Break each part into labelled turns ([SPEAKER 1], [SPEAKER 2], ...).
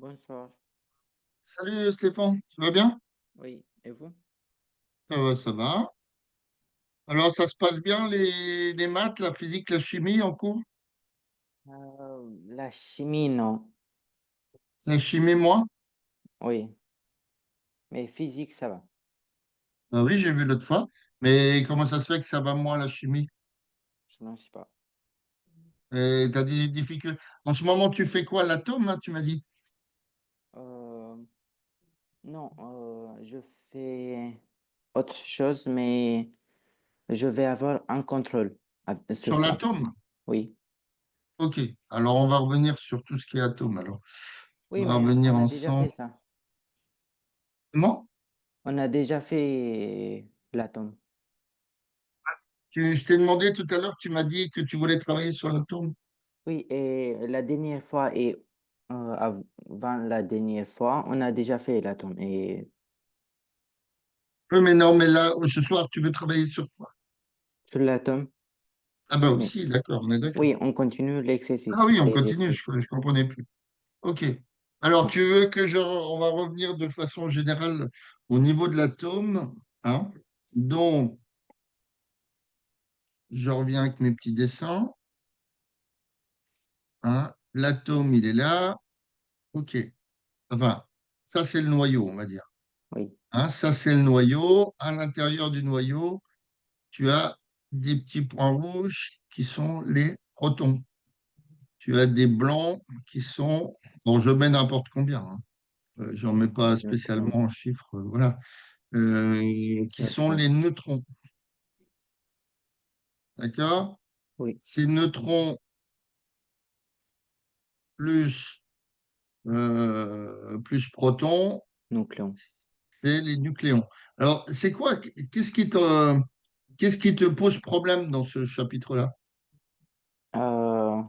[SPEAKER 1] Bonsoir.
[SPEAKER 2] Salut Stéphane, tu vas bien?
[SPEAKER 1] Oui, et vous?
[SPEAKER 2] Ça va, ça va. Alors, ça se passe bien les maths, la physique, la chimie en cours?
[SPEAKER 1] La chimie, non.
[SPEAKER 2] La chimie, moi?
[SPEAKER 1] Oui, mais physique, ça va.
[SPEAKER 2] Ah oui, j'ai vu l'autre fois. Mais comment ça se fait que ça va moins la chimie?
[SPEAKER 1] Je ne sais pas.
[SPEAKER 2] Et t'as des difficultés. En ce moment, tu fais quoi? L'atome, hein, tu m'as dit?
[SPEAKER 1] Euh, non, je fais autre chose, mais je vais avoir un contrôle sur
[SPEAKER 2] Sur
[SPEAKER 1] ça.
[SPEAKER 2] l'atome?
[SPEAKER 1] Oui,
[SPEAKER 2] Ok. Alors, on va revenir sur tout ce qui est atome. Alors,
[SPEAKER 1] oui,
[SPEAKER 2] on va
[SPEAKER 1] mais
[SPEAKER 2] revenir
[SPEAKER 1] on a déjà
[SPEAKER 2] ensemble.
[SPEAKER 1] fait ça.
[SPEAKER 2] Comment?
[SPEAKER 1] On a déjà fait l'atome.
[SPEAKER 2] Je t'ai demandé tout à l'heure, tu m'as dit que tu voulais travailler sur l'atome.
[SPEAKER 1] Oui, et la dernière fois et avant la dernière fois, on a déjà fait l'atome. Et
[SPEAKER 2] Oui, mais non, mais là, ce soir, tu veux travailler sur quoi?
[SPEAKER 1] sur l'atome,
[SPEAKER 2] Ah bah
[SPEAKER 1] mais
[SPEAKER 2] aussi, d'accord, on est d'accord.
[SPEAKER 1] oui, on continue
[SPEAKER 2] Ah
[SPEAKER 1] l'exercice
[SPEAKER 2] oui, on
[SPEAKER 1] des
[SPEAKER 2] continue,
[SPEAKER 1] études.
[SPEAKER 2] je comprenais plus. Ok. Alors, tu veux que on va revenir de façon générale au niveau de l'atome, hein? Donc, je reviens avec mes petits dessins, hein? L'atome, il est là. Ok. Enfin, ça, c'est le noyau, on va dire.
[SPEAKER 1] Oui.
[SPEAKER 2] Hein? Ça, c'est le noyau. À l'intérieur du noyau, tu as des petits points rouges qui sont les protons. Tu as des blancs qui sont, bon, je mets n'importe combien, hein. J'en mets pas spécialement
[SPEAKER 1] Neutrons,
[SPEAKER 2] en chiffres, voilà. Qui sont
[SPEAKER 1] neutrons.
[SPEAKER 2] les neutrons. D'accord?
[SPEAKER 1] Oui,
[SPEAKER 2] Ces neutrons plus, plus protons,
[SPEAKER 1] nucléons.
[SPEAKER 2] c'est les nucléons. Alors, c'est quoi? Qu'est-ce qui te pose problème dans ce chapitre-là?
[SPEAKER 1] Euh,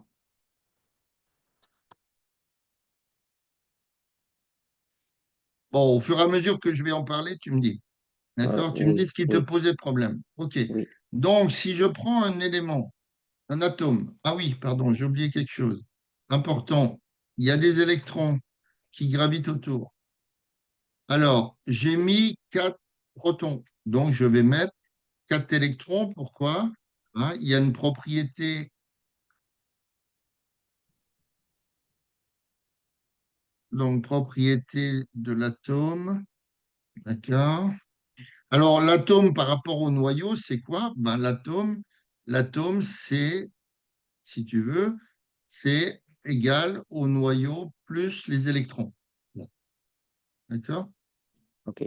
[SPEAKER 2] Bon, au fur et à mesure que je vais en parler, tu me dis. D'accord? Tu me dis
[SPEAKER 1] oui,
[SPEAKER 2] ce qui te
[SPEAKER 1] oui,
[SPEAKER 2] posait problème. OK.
[SPEAKER 1] oui.
[SPEAKER 2] Donc, si je prends un élément, un atome, ah oui, pardon, j'ai oublié quelque chose. Important. Il y a des électrons qui gravitent autour. Alors, j'ai mis 4 protons. Donc, je vais mettre 4 électrons. Pourquoi? Hein, il y a une propriété, donc propriété de l'atome. D'accord? Alors, l'atome par rapport au noyau, c'est quoi? Ben, l'atome, c'est, si tu veux, c'est égal au noyau plus les électrons. Bon, d'accord?
[SPEAKER 1] OK.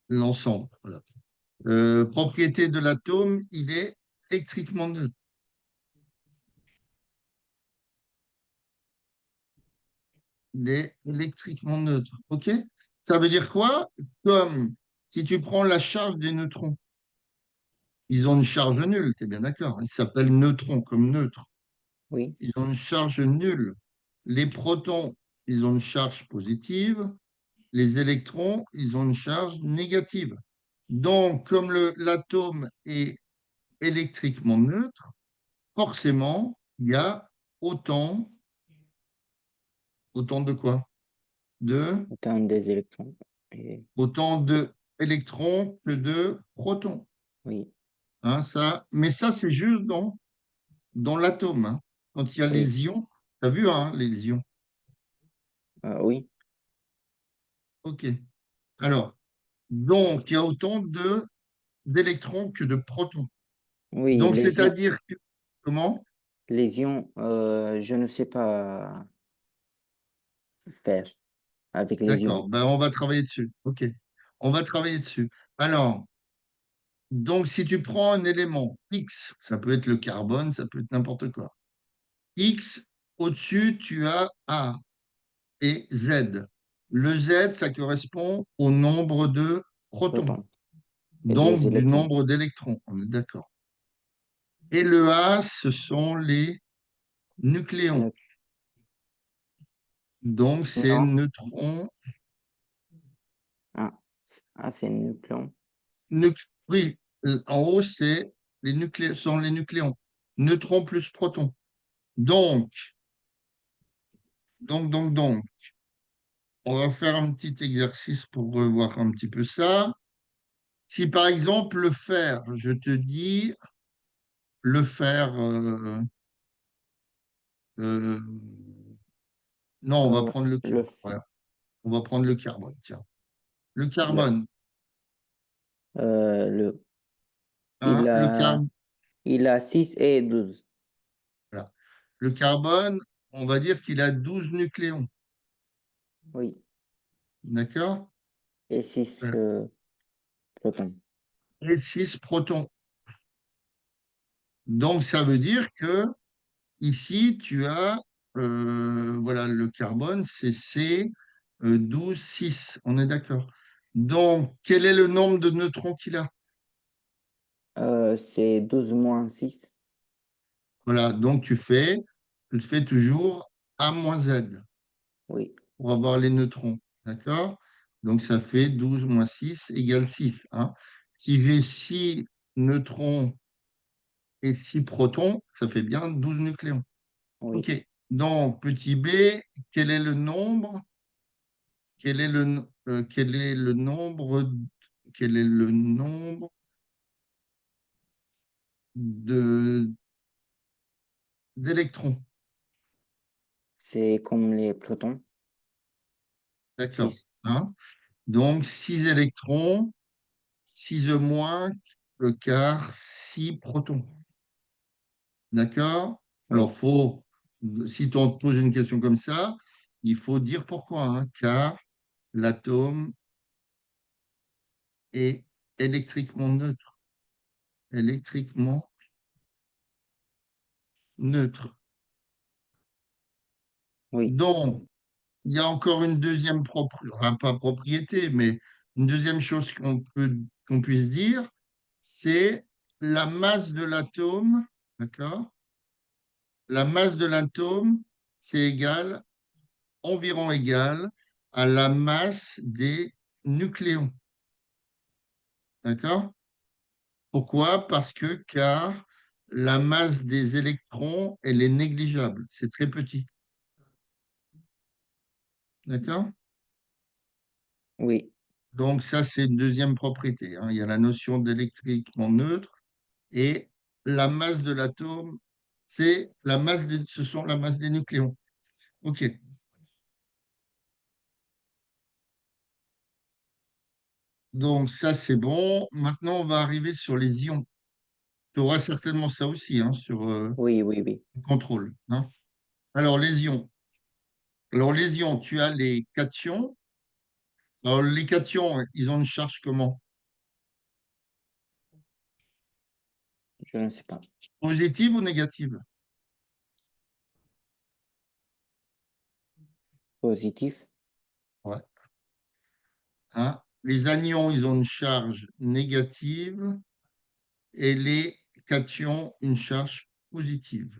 [SPEAKER 2] L'ensemble. Voilà. Propriété de l'atome, il est électriquement neutre. Il est électriquement neutre. OK? Ça veut dire quoi? Comme si tu prends la charge des neutrons, ils ont une charge nulle, tu es bien d'accord? Ils s'appellent neutrons comme neutres.
[SPEAKER 1] Oui,
[SPEAKER 2] Ils ont une charge nulle. Les protons, ils ont une charge positive. Les électrons, ils ont une charge négative. Donc, comme l'atome est électriquement neutre, forcément, il y a autant, autant de quoi? De,
[SPEAKER 1] autant des électrons. Et,
[SPEAKER 2] autant de électrons que de protons.
[SPEAKER 1] oui,
[SPEAKER 2] Hein, ça, mais ça, c'est juste dans l'atome, hein. Quand il y a
[SPEAKER 1] oui,
[SPEAKER 2] les ions, tu as vu, hein, les ions.
[SPEAKER 1] oui,
[SPEAKER 2] OK. Alors, donc, il y a autant d'électrons que de protons.
[SPEAKER 1] oui,
[SPEAKER 2] Donc, c'est-à-dire que, comment?
[SPEAKER 1] les ions, je ne sais pas faire avec les ions.
[SPEAKER 2] D'accord, ben, on va travailler dessus. OK. On va travailler dessus. Alors, donc, si tu prends un élément X, ça peut être le carbone, ça peut être n'importe quoi. X, au-dessus, tu as A et Z. Le Z, ça correspond au nombre de protons,
[SPEAKER 1] Protons et les
[SPEAKER 2] donc du
[SPEAKER 1] électrons.
[SPEAKER 2] nombre d'électrons. On est d'accord. Et le A, ce sont les nucléons.
[SPEAKER 1] Neu-
[SPEAKER 2] Donc, c'est
[SPEAKER 1] Non,
[SPEAKER 2] neutrons.
[SPEAKER 1] ah, c'est nucléon.
[SPEAKER 2] Oui, en haut, c'est sont les nucléons. Neutrons plus protons. Donc, Donc, on va faire un petit exercice pour revoir un petit peu ça. Si par exemple le fer, je te dis le fer, euh, non, on va
[SPEAKER 1] Euh,
[SPEAKER 2] prendre le
[SPEAKER 1] le,
[SPEAKER 2] carbone. Ouais, on va prendre le carbone, tiens. Le
[SPEAKER 1] le,
[SPEAKER 2] carbone,
[SPEAKER 1] le, il
[SPEAKER 2] hein,
[SPEAKER 1] a, il a 6 et 12.
[SPEAKER 2] voilà. Le carbone, on va dire qu'il a 12 nucléons,
[SPEAKER 1] Oui.
[SPEAKER 2] d'accord?
[SPEAKER 1] Et 6
[SPEAKER 2] Voilà.
[SPEAKER 1] protons.
[SPEAKER 2] Et 6 protons. Donc, ça veut dire que ici, tu as, voilà, le carbone, c'est C 12, 6. On est d'accord. Donc, quel est le nombre de neutrons qu'il a?
[SPEAKER 1] C'est 12 moins 6.
[SPEAKER 2] Voilà, donc tu fais toujours A moins Z
[SPEAKER 1] Oui,
[SPEAKER 2] pour avoir les neutrons. D'accord? Donc, ça fait 12 moins 6 égale 6, hein. Si j'ai 6 neutrons et 6 protons, ça fait bien 12 nucléons.
[SPEAKER 1] oui.
[SPEAKER 2] OK. Donc, petit b, quel est le nombre? Quel est le nombre, quel est le nombre de, d'électrons?
[SPEAKER 1] C'est comme les protons.
[SPEAKER 2] D'accord.
[SPEAKER 1] 6.
[SPEAKER 2] Hein? Donc, 6 électrons, 6 de moins, car 6 protons. D'accord? Alors,
[SPEAKER 1] Oui,
[SPEAKER 2] si on te pose une question comme ça, il faut dire pourquoi, hein, car l'atome est électriquement neutre. Électriquement neutre.
[SPEAKER 1] oui,
[SPEAKER 2] Donc, il y a encore une deuxième propriété, enfin, pas propriété, mais une deuxième chose qu'on puisse dire, c'est la masse de l'atome, d'accord? La masse de l'atome, c'est égal, environ égal à la masse des nucléons, d'accord? Pourquoi? Car la masse des électrons, elle est négligeable, c'est très petit, d'accord?
[SPEAKER 1] oui,
[SPEAKER 2] Donc ça, c'est une deuxième propriété, hein. Il y a la notion d'électriquement neutre et la masse de l'atome, ce sont la masse des nucléons. OK. Donc ça, c'est bon. Maintenant, on va arriver sur les ions. Tu auras certainement ça aussi, hein, sur
[SPEAKER 1] oui, oui, oui.
[SPEAKER 2] le contrôle, hein. Alors, les ions. Alors, les ions, tu as les cations. Alors, les cations, ils ont une charge comment?
[SPEAKER 1] Je ne sais pas.
[SPEAKER 2] Positive ou négative?
[SPEAKER 1] Positif.
[SPEAKER 2] Ouais. Hein. Les anions, ils ont une charge négative et les cations, une charge positive.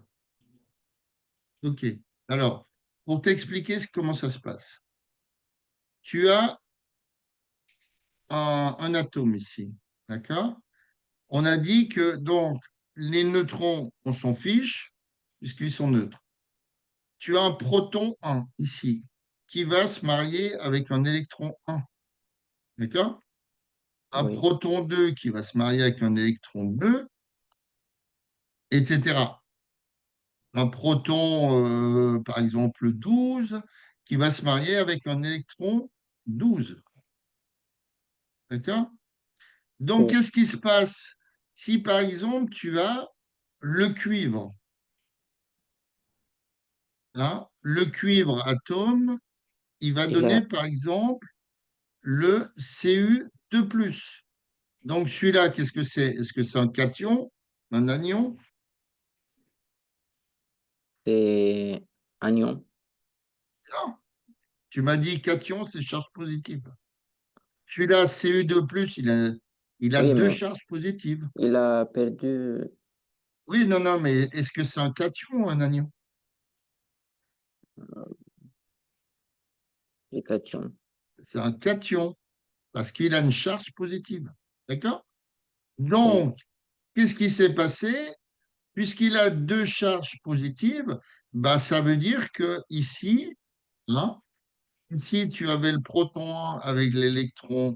[SPEAKER 2] OK. Alors, pour t'expliquer comment ça se passe, tu as un atome ici, d'accord? On a dit que donc les neutrons, on s'en fiche, puisqu'ils sont neutres. Tu as un proton 1 ici, qui va se marier avec un électron 1, d'accord? Un
[SPEAKER 1] Oui,
[SPEAKER 2] proton 2 qui va se marier avec un électron 2, etc. Un proton, par exemple 12, qui va se marier avec un électron 12, d'accord? Donc,
[SPEAKER 1] oui.
[SPEAKER 2] qu'est-ce qui se passe si, par exemple, tu as le cuivre, hein? Le cuivre atome, il va
[SPEAKER 1] Il
[SPEAKER 2] donner,
[SPEAKER 1] a,
[SPEAKER 2] par exemple, le Cu2+. Donc, celui-là, qu'est-ce que c'est? Est-ce que c'est un cation, un anion?
[SPEAKER 1] c'est anion.
[SPEAKER 2] Non. Tu m'as dit cation, c'est charge positive. Celui-là, Cu2+, il a
[SPEAKER 1] Oui,
[SPEAKER 2] deux
[SPEAKER 1] mais
[SPEAKER 2] charges positives.
[SPEAKER 1] il a perdu
[SPEAKER 2] Oui, non, non, mais est-ce que c'est un cation ou un anion?
[SPEAKER 1] les cations.
[SPEAKER 2] C'est un cation, parce qu'il a une charge positive. D'accord?
[SPEAKER 1] Oui,
[SPEAKER 2] Donc, qu'est-ce qui s'est passé? Puisqu'il a deux charges positives, bah, ça veut dire que ici, Hein. Ici, tu avais le proton 1 avec l'électron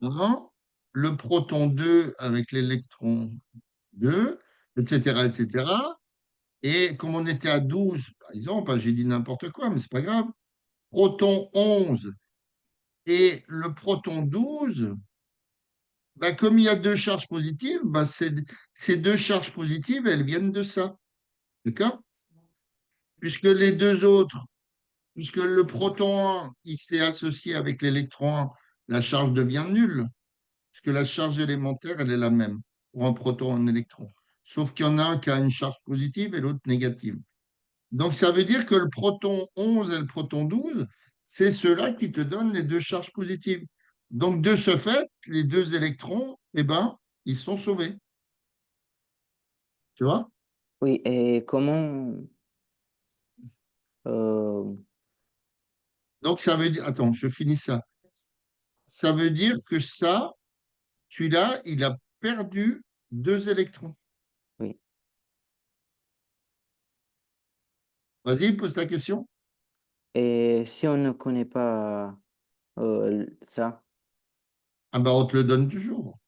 [SPEAKER 2] 1, le proton 2 avec l'électron 2, etc., etc. Et comme on était à 12, par exemple, hein, j'ai dit n'importe quoi, mais c'est pas grave, proton 11 et le proton 12, bah, comme il y a deux charges positives, bah, ces deux charges positives, elles viennent de ça. D'accord? Puisque les deux autres, puisque le proton 1, il s'est associé avec l'électron 1, la charge devient nulle, puisque la charge élémentaire, elle est la même pour un proton et un électron. Sauf qu'il y en a un qui a une charge positive et l'autre négative. Donc, ça veut dire que le proton 11 et le proton 12, c'est ceux-là qui te donnent les deux charges positives. Donc, de ce fait, les deux électrons, eh ben, ils sont sauvés. Tu vois?
[SPEAKER 1] Oui, et comment, euh,
[SPEAKER 2] Donc, ça veut dire, attends, je finis ça. Ça veut dire que ça, celui-là, il a perdu deux électrons.
[SPEAKER 1] oui.
[SPEAKER 2] Vas-y, pose ta question.
[SPEAKER 1] Et si on ne connaît pas ça,
[SPEAKER 2] Ah ben, on te le donne toujours.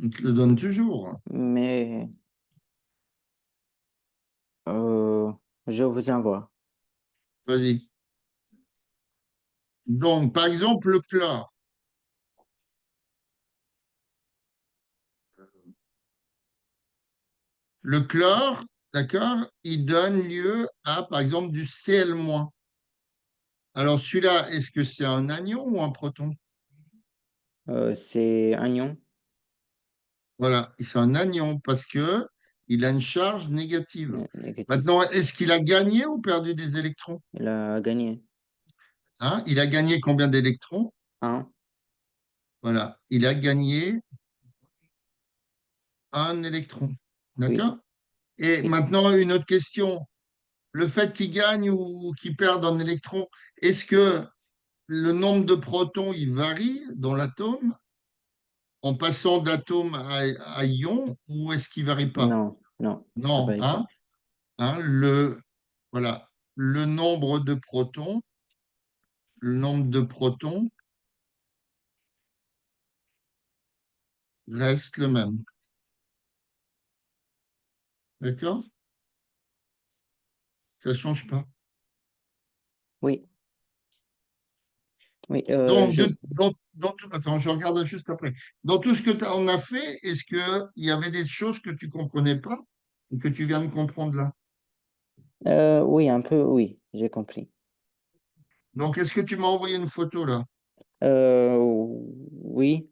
[SPEAKER 2] On te le donne toujours.
[SPEAKER 1] mais euh, je vous envoie.
[SPEAKER 2] Vas-y. Donc, par exemple, le chlore. Le chlore, d'accord, il donne lieu à, par exemple, du Cl-. Alors, celui-là, est-ce que c'est un anion ou un proton?
[SPEAKER 1] C'est Agnon,
[SPEAKER 2] Voilà, c'est un anion parce que il a une charge négative.
[SPEAKER 1] négatif.
[SPEAKER 2] Maintenant, est-ce qu'il a gagné ou perdu des électrons?
[SPEAKER 1] Il a gagné
[SPEAKER 2] Hein, il a gagné combien d'électrons?
[SPEAKER 1] un.
[SPEAKER 2] Voilà, il a gagné un électron.
[SPEAKER 1] Oui,
[SPEAKER 2] D'accord? Et
[SPEAKER 1] oui.
[SPEAKER 2] maintenant, une autre question. Le fait qu'il gagne ou qu'il perde un électron, est-ce que le nombre de protons, il varie dans l'atome en passant d'atome à ion ou est-ce qu'il ne varie pas?
[SPEAKER 1] Non, non, ça
[SPEAKER 2] Non,
[SPEAKER 1] varie
[SPEAKER 2] hein?
[SPEAKER 1] pas.
[SPEAKER 2] Hein, voilà, le nombre de protons, le nombre de protons reste le même. D'accord? Ça ne change pas.
[SPEAKER 1] Oui, oui,
[SPEAKER 2] Donc, attends, je regarde juste après. Dans tout ce que on a fait, est-ce qu'il y avait des choses que tu ne comprenais pas ou que tu viens de comprendre là?
[SPEAKER 1] oui, un peu, oui, j'ai compris.
[SPEAKER 2] Donc, est-ce que tu m'as envoyé une photo là?
[SPEAKER 1] Oui,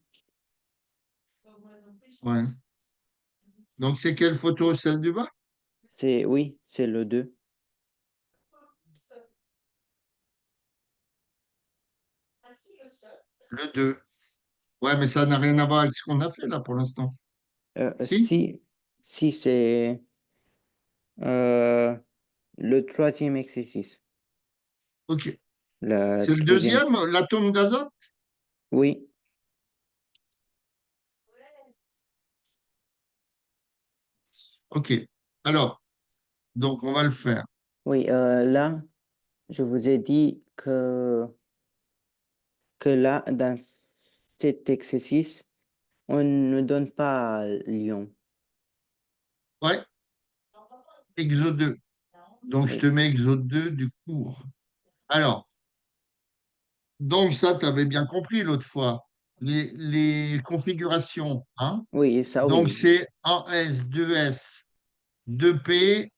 [SPEAKER 2] Ouais. Donc, c'est quelle photo? Celle du bas?
[SPEAKER 1] oui, c'est le 2.
[SPEAKER 2] Le 2. Ouais, mais ça n'a rien à voir avec ce qu'on a fait là pour l'instant. Si?
[SPEAKER 1] Si, si c'est euh, le troisième exercice,
[SPEAKER 2] Ok.
[SPEAKER 1] la
[SPEAKER 2] C'est le
[SPEAKER 1] troisième.
[SPEAKER 2] deuxième, l'atome d'azote?
[SPEAKER 1] Oui,
[SPEAKER 2] Ok. Alors, donc on va le faire.
[SPEAKER 1] oui, là, je vous ai dit que là, dans cet exercice, on ne donne pas Lyon.
[SPEAKER 2] Ouais, exo 2. Donc, je te
[SPEAKER 1] Oui,
[SPEAKER 2] mets exo 2 du cours. Alors, donc ça, tu avais bien compris l'autre fois. Les configurations, hein?
[SPEAKER 1] oui, ça,
[SPEAKER 2] Donc,
[SPEAKER 1] oui,
[SPEAKER 2] c'est 1S, 2S, 2P,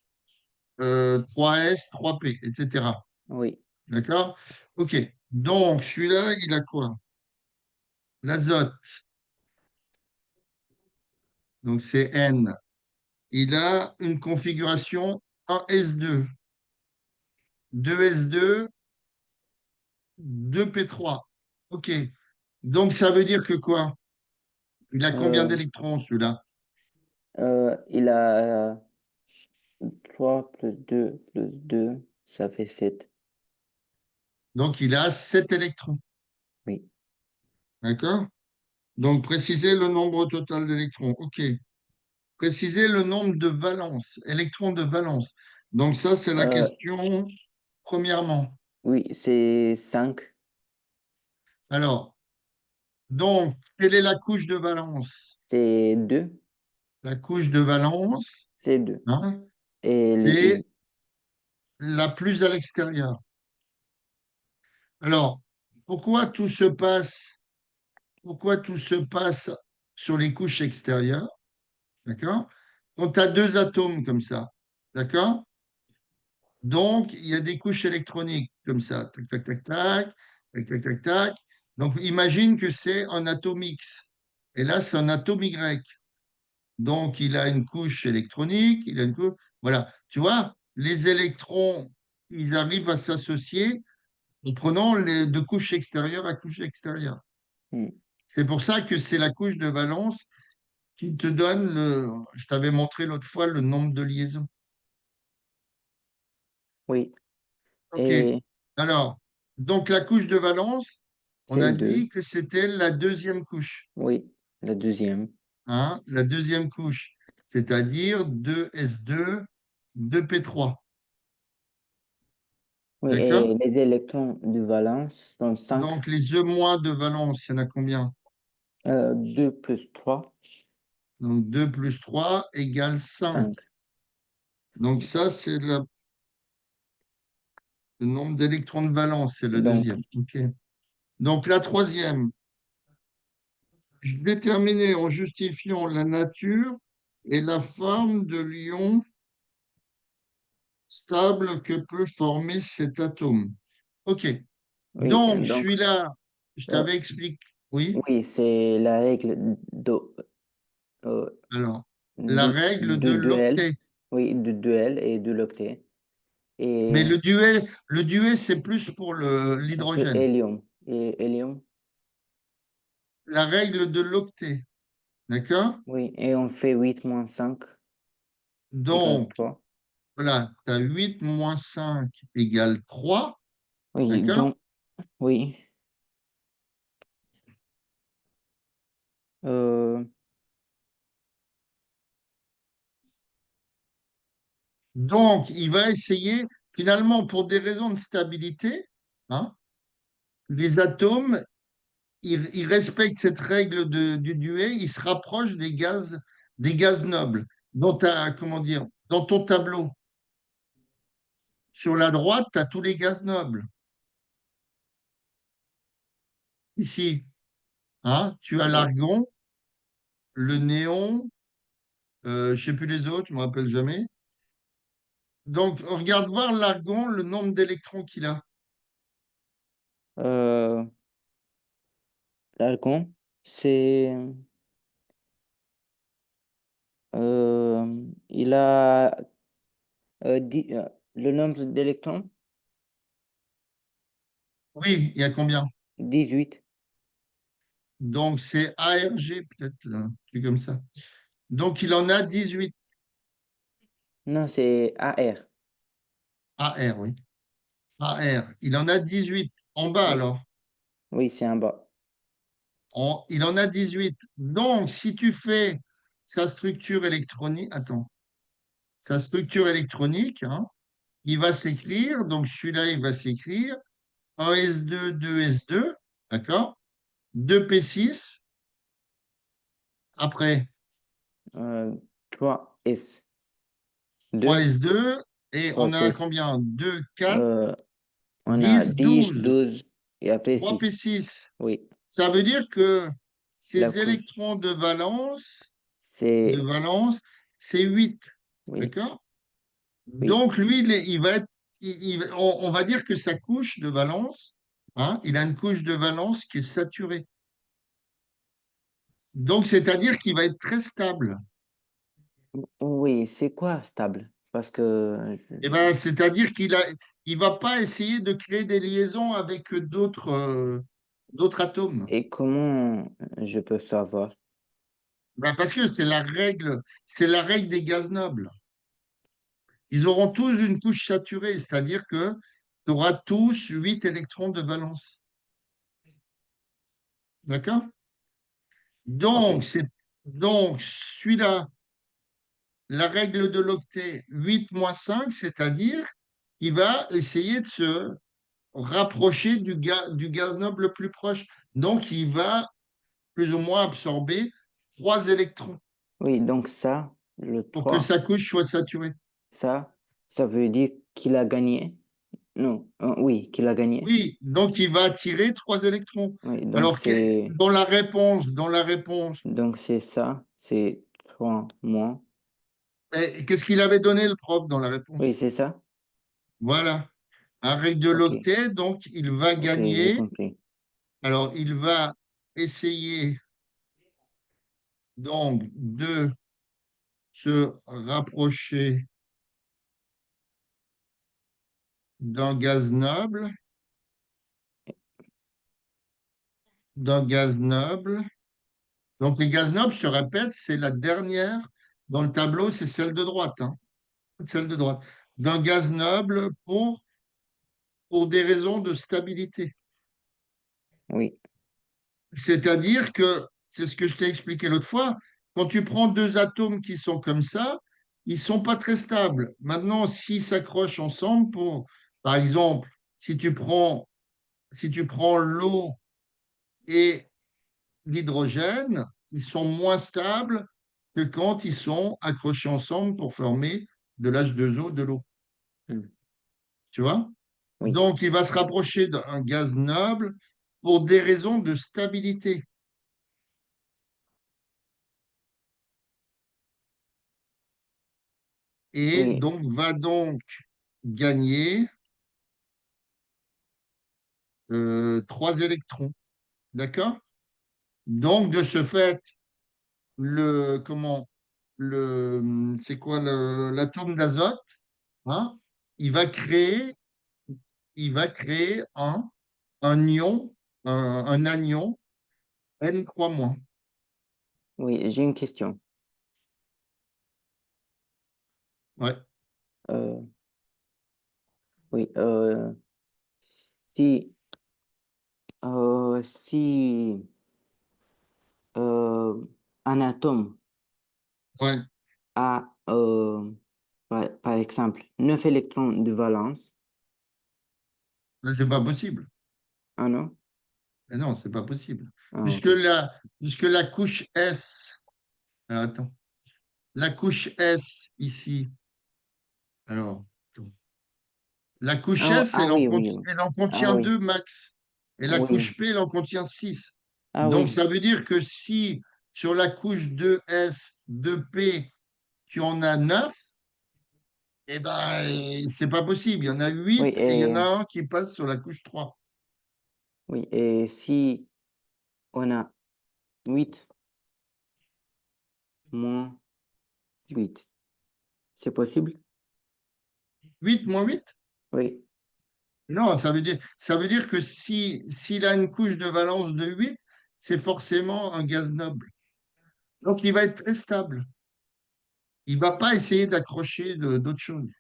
[SPEAKER 2] 3S, 3P, etc.
[SPEAKER 1] oui,
[SPEAKER 2] D'accord? Ok. Donc, celui-là, il a quoi? L'azote. Donc, c'est N. Il a une configuration 1S2, 2S2, 2P3. OK. Donc, ça veut dire que quoi? Il a combien
[SPEAKER 1] euh,
[SPEAKER 2] d'électrons, celui-là?
[SPEAKER 1] il a 3 plus 2 plus 2, ça fait 7.
[SPEAKER 2] Donc, il a 7 électrons.
[SPEAKER 1] Oui.
[SPEAKER 2] D'accord? Donc, préciser le nombre total d'électrons. OK. Préciser le nombre de valences, électrons de valence. Donc, ça, c'est la
[SPEAKER 1] Euh,
[SPEAKER 2] question. premièrement.
[SPEAKER 1] Oui, c'est 5.
[SPEAKER 2] Alors, donc, quelle est la couche de valence?
[SPEAKER 1] C'est 2.
[SPEAKER 2] La couche de valence,
[SPEAKER 1] C'est 2.
[SPEAKER 2] hein,
[SPEAKER 1] Et
[SPEAKER 2] c'est la plus à l'extérieur. Alors, pourquoi tout se passe, pourquoi tout se passe sur les couches extérieures? D'accord? Quand tu as deux atomes comme ça, d'accord? Donc, il y a des couches électroniques comme ça. Tac, tac, tac, tac, tac, tac, tac, tac. Donc, imagine que c'est un atome X. Et là, c'est un atome Y. Donc, il a une couche électronique, il a une couche. Voilà. Tu vois, les électrons, ils arrivent à s'associer en prenant les deux couches extérieures à couche extérieure.
[SPEAKER 1] Hmm.
[SPEAKER 2] C'est pour ça que c'est la couche de valence qui te donne le. Je t'avais montré l'autre fois le nombre de liaisons.
[SPEAKER 1] Oui.
[SPEAKER 2] OK.
[SPEAKER 1] Et
[SPEAKER 2] Alors, donc la couche de valence, on
[SPEAKER 1] c'est
[SPEAKER 2] a
[SPEAKER 1] 2.
[SPEAKER 2] dit que c'était la deuxième couche,
[SPEAKER 1] Oui, la deuxième.
[SPEAKER 2] hein, la deuxième couche, c'est-à-dire 2s2, 2p3.
[SPEAKER 1] Oui,
[SPEAKER 2] D'accord?
[SPEAKER 1] et les électrons de valence sont 5.
[SPEAKER 2] Donc les E- de valence, il y en a combien?
[SPEAKER 1] 2 plus 3,
[SPEAKER 2] Donc 2 plus 3 égale 5.
[SPEAKER 1] 5.
[SPEAKER 2] Donc ça, c'est le nombre d'électrons de valence, c'est le
[SPEAKER 1] Donc,
[SPEAKER 2] deuxième. OK. Donc la troisième, je déterminais en justifiant la nature et la forme de l'ion stable que peut former cet atome. OK.
[SPEAKER 1] oui,
[SPEAKER 2] Donc,
[SPEAKER 1] donc,
[SPEAKER 2] celui-là, je
[SPEAKER 1] euh,
[SPEAKER 2] t'avais expliqué. Oui.
[SPEAKER 1] oui, c'est la règle euh,
[SPEAKER 2] Alors, la règle de
[SPEAKER 1] duel.
[SPEAKER 2] l'octet.
[SPEAKER 1] Oui, du duel et de l'octet.
[SPEAKER 2] Mais
[SPEAKER 1] Et
[SPEAKER 2] le duet, c'est plus pour
[SPEAKER 1] sur
[SPEAKER 2] l'hydrogène.
[SPEAKER 1] hélium. Et hélium,
[SPEAKER 2] La règle de l'octet. D'accord?
[SPEAKER 1] oui, et on fait 8 moins 5 égale
[SPEAKER 2] Donc,
[SPEAKER 1] 3.
[SPEAKER 2] voilà, tu as 8 moins 5 égale 3.
[SPEAKER 1] Oui,
[SPEAKER 2] D'accord?
[SPEAKER 1] donc, oui. Euh,
[SPEAKER 2] Donc, il va essayer, finalement, pour des raisons de stabilité, hein, les atomes il respecte cette règle du duet, il se rapproche des gaz nobles. Comment dire, dans ton tableau, sur la droite, tu as tous les gaz nobles. Ici, hein, tu as
[SPEAKER 1] ouais.
[SPEAKER 2] l'argon, le néon, je ne sais plus les autres, je ne me rappelle jamais. Donc, regarde voir l'argon, le nombre d'électrons qu'il a.
[SPEAKER 1] Euh, L'argon, c'est, il a le nombre d'électrons,
[SPEAKER 2] Oui, il y a combien?
[SPEAKER 1] 18.
[SPEAKER 2] Donc, c'est ARG, peut-être, un truc comme ça. Donc, il en a 18.
[SPEAKER 1] Non, c'est AR.
[SPEAKER 2] AR, oui. AR. Il en a 18. En bas,
[SPEAKER 1] Oui,
[SPEAKER 2] alors.
[SPEAKER 1] oui, c'est en bas.
[SPEAKER 2] Il en a 18. Donc, si tu fais sa structure électronique, attends, sa structure électronique, hein, il va s'écrire, donc celui-là, il va s'écrire 1s2, 2s2, d'accord? 2p6, après
[SPEAKER 1] Euh, 3S, 2,
[SPEAKER 2] 3s2, et on a
[SPEAKER 1] 3P,
[SPEAKER 2] combien? 2, 4,
[SPEAKER 1] euh, on a
[SPEAKER 2] 10,
[SPEAKER 1] 10,
[SPEAKER 2] 12,
[SPEAKER 1] 12 et après 6.
[SPEAKER 2] 3p6.
[SPEAKER 1] Oui,
[SPEAKER 2] Ça veut dire que
[SPEAKER 1] la
[SPEAKER 2] ces
[SPEAKER 1] couche,
[SPEAKER 2] électrons de
[SPEAKER 1] c'est,
[SPEAKER 2] valence, c'est 8,
[SPEAKER 1] oui,
[SPEAKER 2] d'accord?
[SPEAKER 1] oui.
[SPEAKER 2] Donc, lui, il va être, on va dire que sa couche de valence, hein, il a une couche de valence qui est saturée. Donc, c'est-à-dire qu'il va être très stable.
[SPEAKER 1] Oui, c'est quoi stable? Parce que,
[SPEAKER 2] Eh ben, c'est-à-dire il va pas essayer de créer des liaisons avec d'autres atomes.
[SPEAKER 1] et comment je peux savoir?
[SPEAKER 2] Ben, parce que c'est la règle des gaz nobles. Ils auront tous une couche saturée, c'est-à-dire que tu auras tous 8 électrons de valence. D'accord?
[SPEAKER 1] Ok,
[SPEAKER 2] Donc, celui-là, la règle de l'octet 8 moins 5, c'est-à-dire il va essayer de se rapprocher du gaz noble le plus proche. Donc, il va plus ou moins absorber 3 électrons
[SPEAKER 1] Oui, donc ça, le
[SPEAKER 2] pour que
[SPEAKER 1] 3
[SPEAKER 2] sa couche soit saturée.
[SPEAKER 1] ça, ça veut dire qu'il a gagné. Non, oui, qu'il a gagné.
[SPEAKER 2] Oui, donc il va attirer 3 électrons.
[SPEAKER 1] Oui,
[SPEAKER 2] Alors,
[SPEAKER 1] donc c'est ça, c'est 3 moins.
[SPEAKER 2] qu'est-ce qu'il avait donné le prof dans la
[SPEAKER 1] Oui,
[SPEAKER 2] réponse?
[SPEAKER 1] c'est ça?
[SPEAKER 2] Voilà. Un règle de
[SPEAKER 1] Ok,
[SPEAKER 2] l'octet, donc il va
[SPEAKER 1] ok, j'ai
[SPEAKER 2] gagner.
[SPEAKER 1] compris.
[SPEAKER 2] Alors, il va essayer donc de se rapprocher d'un gaz noble, d'un gaz noble. Donc, les gaz nobles, je te répète, c'est la dernière dans le tableau, c'est celle de droite, hein, celle de droite. D'un gaz noble pour des raisons de stabilité.
[SPEAKER 1] Oui,
[SPEAKER 2] C'est-à-dire que, c'est ce que je t'ai expliqué l'autre fois, quand tu prends deux atomes qui sont comme ça, ils sont pas très stables. Maintenant, s'ils s'accrochent ensemble par exemple, si tu prends l'eau et l'hydrogène, ils sont moins stables que quand ils sont accrochés ensemble pour former de l'H2O, de l'eau.
[SPEAKER 1] hmm,
[SPEAKER 2] Tu vois?
[SPEAKER 1] oui,
[SPEAKER 2] Donc, il va se rapprocher d'un gaz noble pour des raisons de stabilité. Et
[SPEAKER 1] oui,
[SPEAKER 2] donc va donc gagner 3 électrons. D'accord? Donc, de ce fait, c'est quoi l'atome d'azote, hein, il va créer, il va créer un ion, un anion N3-.
[SPEAKER 1] oui, j'ai une question.
[SPEAKER 2] Ouais,
[SPEAKER 1] Euh, oui, si, si euh, un atome
[SPEAKER 2] ouais.
[SPEAKER 1] a, par exemple, 9 électrons de valence,
[SPEAKER 2] Là, c'est pas possible.
[SPEAKER 1] ah non?
[SPEAKER 2] Mais non, c'est pas possible.
[SPEAKER 1] Ah,
[SPEAKER 2] Puisque
[SPEAKER 1] ok.
[SPEAKER 2] la, puisque la couche S, alors, attends, la couche S ici, alors, attends. La couche
[SPEAKER 1] Ah,
[SPEAKER 2] S,
[SPEAKER 1] ah oui, oui, oui.
[SPEAKER 2] elle en
[SPEAKER 1] Ah
[SPEAKER 2] contient
[SPEAKER 1] oui,
[SPEAKER 2] 2 max. Et la
[SPEAKER 1] oui.
[SPEAKER 2] couche P, elle en contient 6.
[SPEAKER 1] Ah
[SPEAKER 2] Donc,
[SPEAKER 1] oui,
[SPEAKER 2] ça veut dire que si sur la couche 2S, 2P, tu en as 9, eh ben, c'est pas possible. Il y en a
[SPEAKER 1] oui,
[SPEAKER 2] 8 et il y en a un qui passe sur la couche 3.
[SPEAKER 1] oui. Et si on a 8 moins 8, c'est possible?
[SPEAKER 2] 8 moins 8?
[SPEAKER 1] Oui,
[SPEAKER 2] Non, ça veut dire que s'il a une couche de valence de 8, c'est forcément un gaz noble. Donc, il va être très stable. Il ne va pas essayer d'accrocher d'autres choses.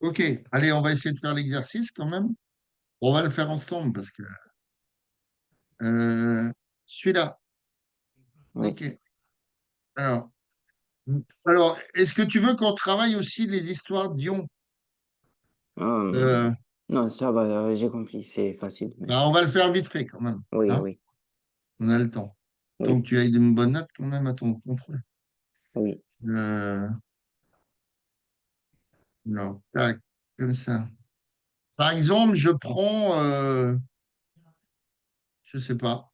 [SPEAKER 2] OK, allez, on va essayer de faire l'exercice quand même. On va le faire ensemble parce que euh, celui-là.
[SPEAKER 1] oui.
[SPEAKER 2] OK. Alors, est-ce que tu veux qu'on travaille aussi les histoires d'ions?
[SPEAKER 1] Hum,
[SPEAKER 2] Euh,
[SPEAKER 1] non, ça va, j'ai compris, c'est facile.
[SPEAKER 2] Bah, on va le faire vite fait quand même,
[SPEAKER 1] Oui,
[SPEAKER 2] hein?
[SPEAKER 1] oui,
[SPEAKER 2] On a le temps. Tant
[SPEAKER 1] oui,
[SPEAKER 2] que tu as une bonne note quand même à ton contrôle.
[SPEAKER 1] oui.
[SPEAKER 2] Euh, non, tac, comme ça. Par exemple, je prends, je sais pas,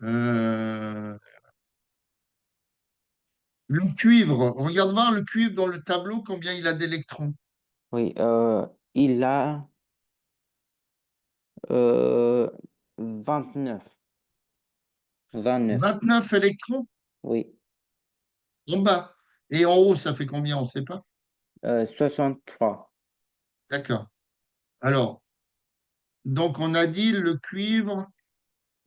[SPEAKER 2] euh, le cuivre. Regarde voir le cuivre dans le tableau, combien il a d'électrons.
[SPEAKER 1] Oui, il a euh, 29, 29.
[SPEAKER 2] 29 électrons
[SPEAKER 1] Oui,
[SPEAKER 2] en bas. Et en haut, ça fait combien? On ne sait pas.
[SPEAKER 1] 63.
[SPEAKER 2] D'accord. Alors, donc on a dit le cuivre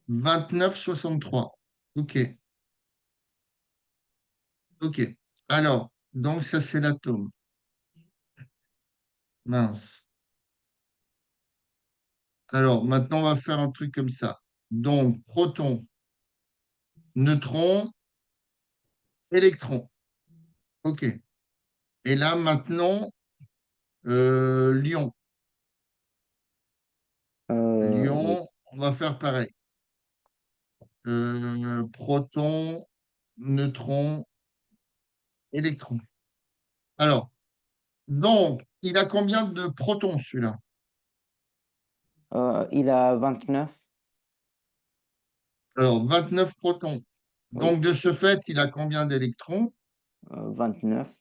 [SPEAKER 2] 29,63. OK. OK. Alors, donc ça c'est l'atome. Mince. Alors, maintenant on va faire un truc comme ça. Donc, proton, neutron, électron. OK. Et là, maintenant, Lyon.
[SPEAKER 1] Oui.
[SPEAKER 2] Lyon, on va faire pareil. Proton, neutron, électron. Alors, donc, il a combien de protons, celui-là?
[SPEAKER 1] Il a 29.
[SPEAKER 2] Alors, 29 protons.
[SPEAKER 1] Oui.
[SPEAKER 2] Donc, de ce fait, il a combien d'électrons?
[SPEAKER 1] 29.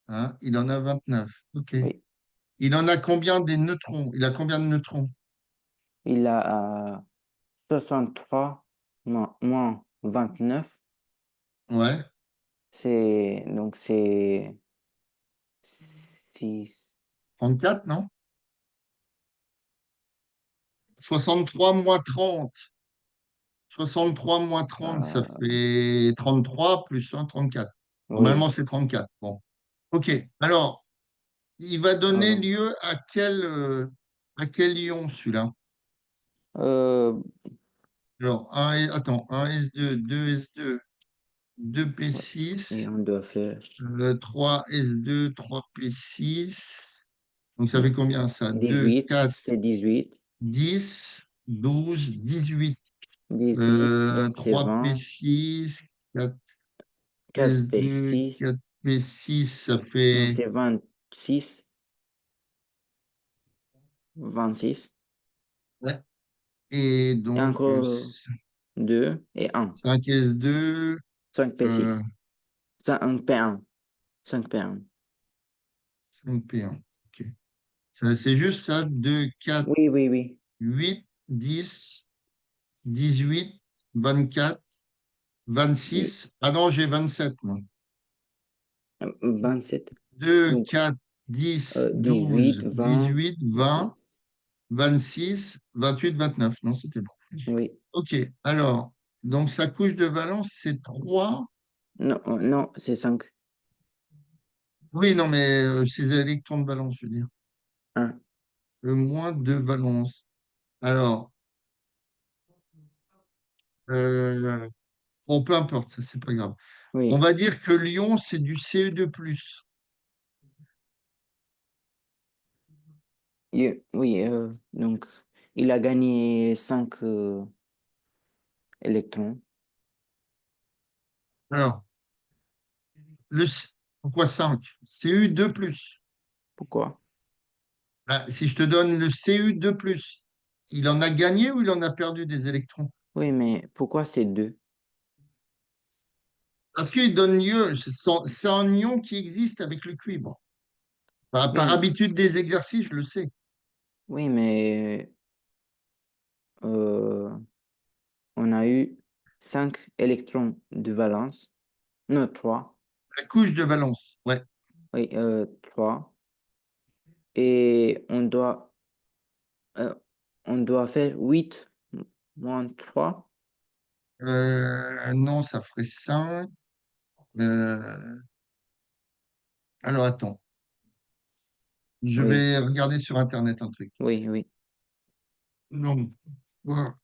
[SPEAKER 2] Hein, il en a 29. OK.
[SPEAKER 1] Oui.
[SPEAKER 2] Il en a combien des neutrons? Il a combien de neutrons?
[SPEAKER 1] Il a 63 moins 29.
[SPEAKER 2] Ouais.
[SPEAKER 1] C'est 6.
[SPEAKER 2] 34, non? 63 moins 30. 63 moins 30, ça fait 33 plus 1, 34.
[SPEAKER 1] Oui.
[SPEAKER 2] Normalement, c'est 34. Bon. OK. Alors, il va donner
[SPEAKER 1] Euh,
[SPEAKER 2] lieu à quel ion, celui-là?
[SPEAKER 1] euh,
[SPEAKER 2] Alors, attends, 1s2, 2s2,
[SPEAKER 1] ouais. Et
[SPEAKER 2] 2p6,
[SPEAKER 1] on doit faire
[SPEAKER 2] 3s2, 3p6. Donc, ça fait combien ça? 2,
[SPEAKER 1] 18.
[SPEAKER 2] 4,
[SPEAKER 1] C'est 18.
[SPEAKER 2] 10, 12, 18.
[SPEAKER 1] 18. Donc c'est 20.
[SPEAKER 2] 3p6, 4s2,
[SPEAKER 1] 4p6.
[SPEAKER 2] 4p6, ça
[SPEAKER 1] Donc
[SPEAKER 2] fait...
[SPEAKER 1] c'est 26. 26.
[SPEAKER 2] Ouais. Et
[SPEAKER 1] Et
[SPEAKER 2] donc,
[SPEAKER 1] encore 2 et 1.
[SPEAKER 2] 5s2,
[SPEAKER 1] 5p6. 5p1. 5p1.
[SPEAKER 2] 5p1. OK. C'est juste ça. 2, 4,
[SPEAKER 1] Oui, oui, oui.
[SPEAKER 2] 8, 10, 18, 24,
[SPEAKER 1] Et
[SPEAKER 2] 26. Ah non, j'ai 27, moi.
[SPEAKER 1] 27.
[SPEAKER 2] 2,
[SPEAKER 1] Donc
[SPEAKER 2] 4, 10, 12,
[SPEAKER 1] 18, 20.
[SPEAKER 2] 18, 20,
[SPEAKER 1] 26.
[SPEAKER 2] 26, 28, 29. Non, c'était bon.
[SPEAKER 1] Oui.
[SPEAKER 2] OK. Alors, donc sa couche de valence, c'est 3.
[SPEAKER 1] Non, non, c'est 5.
[SPEAKER 2] Oui, non, mais ces électrons de valence, je veux dire.
[SPEAKER 1] 1.
[SPEAKER 2] Le moins de valence. Alors, euh, bon, peu importe, ça, c'est pas grave. On
[SPEAKER 1] Oui.
[SPEAKER 2] va dire que l'ion, c'est du Ce2+.
[SPEAKER 1] Oui, donc il a gagné 5 électrons.
[SPEAKER 2] Alors, pourquoi 5? Cu2+.
[SPEAKER 1] Pourquoi?
[SPEAKER 2] Ah, si je te donne le Cu2+, il en a gagné ou il en a perdu des électrons?
[SPEAKER 1] Oui, mais pourquoi c'est 2?
[SPEAKER 2] Parce qu'il donne lieu, c'est un ion qui existe avec le cuivre. Par
[SPEAKER 1] Oui,
[SPEAKER 2] habitude des exercices, je le sais.
[SPEAKER 1] oui, mais euh, on a eu 5 électrons de valence. Non, 3.
[SPEAKER 2] La couche de valence, ouais.
[SPEAKER 1] Oui, 3. Et euh, on doit faire 8 moins 3.
[SPEAKER 2] Non, ça ferait 5. Alors, attends. Je
[SPEAKER 1] Oui,
[SPEAKER 2] vais regarder sur Internet un truc.
[SPEAKER 1] oui, oui.
[SPEAKER 2] Donc, voilà,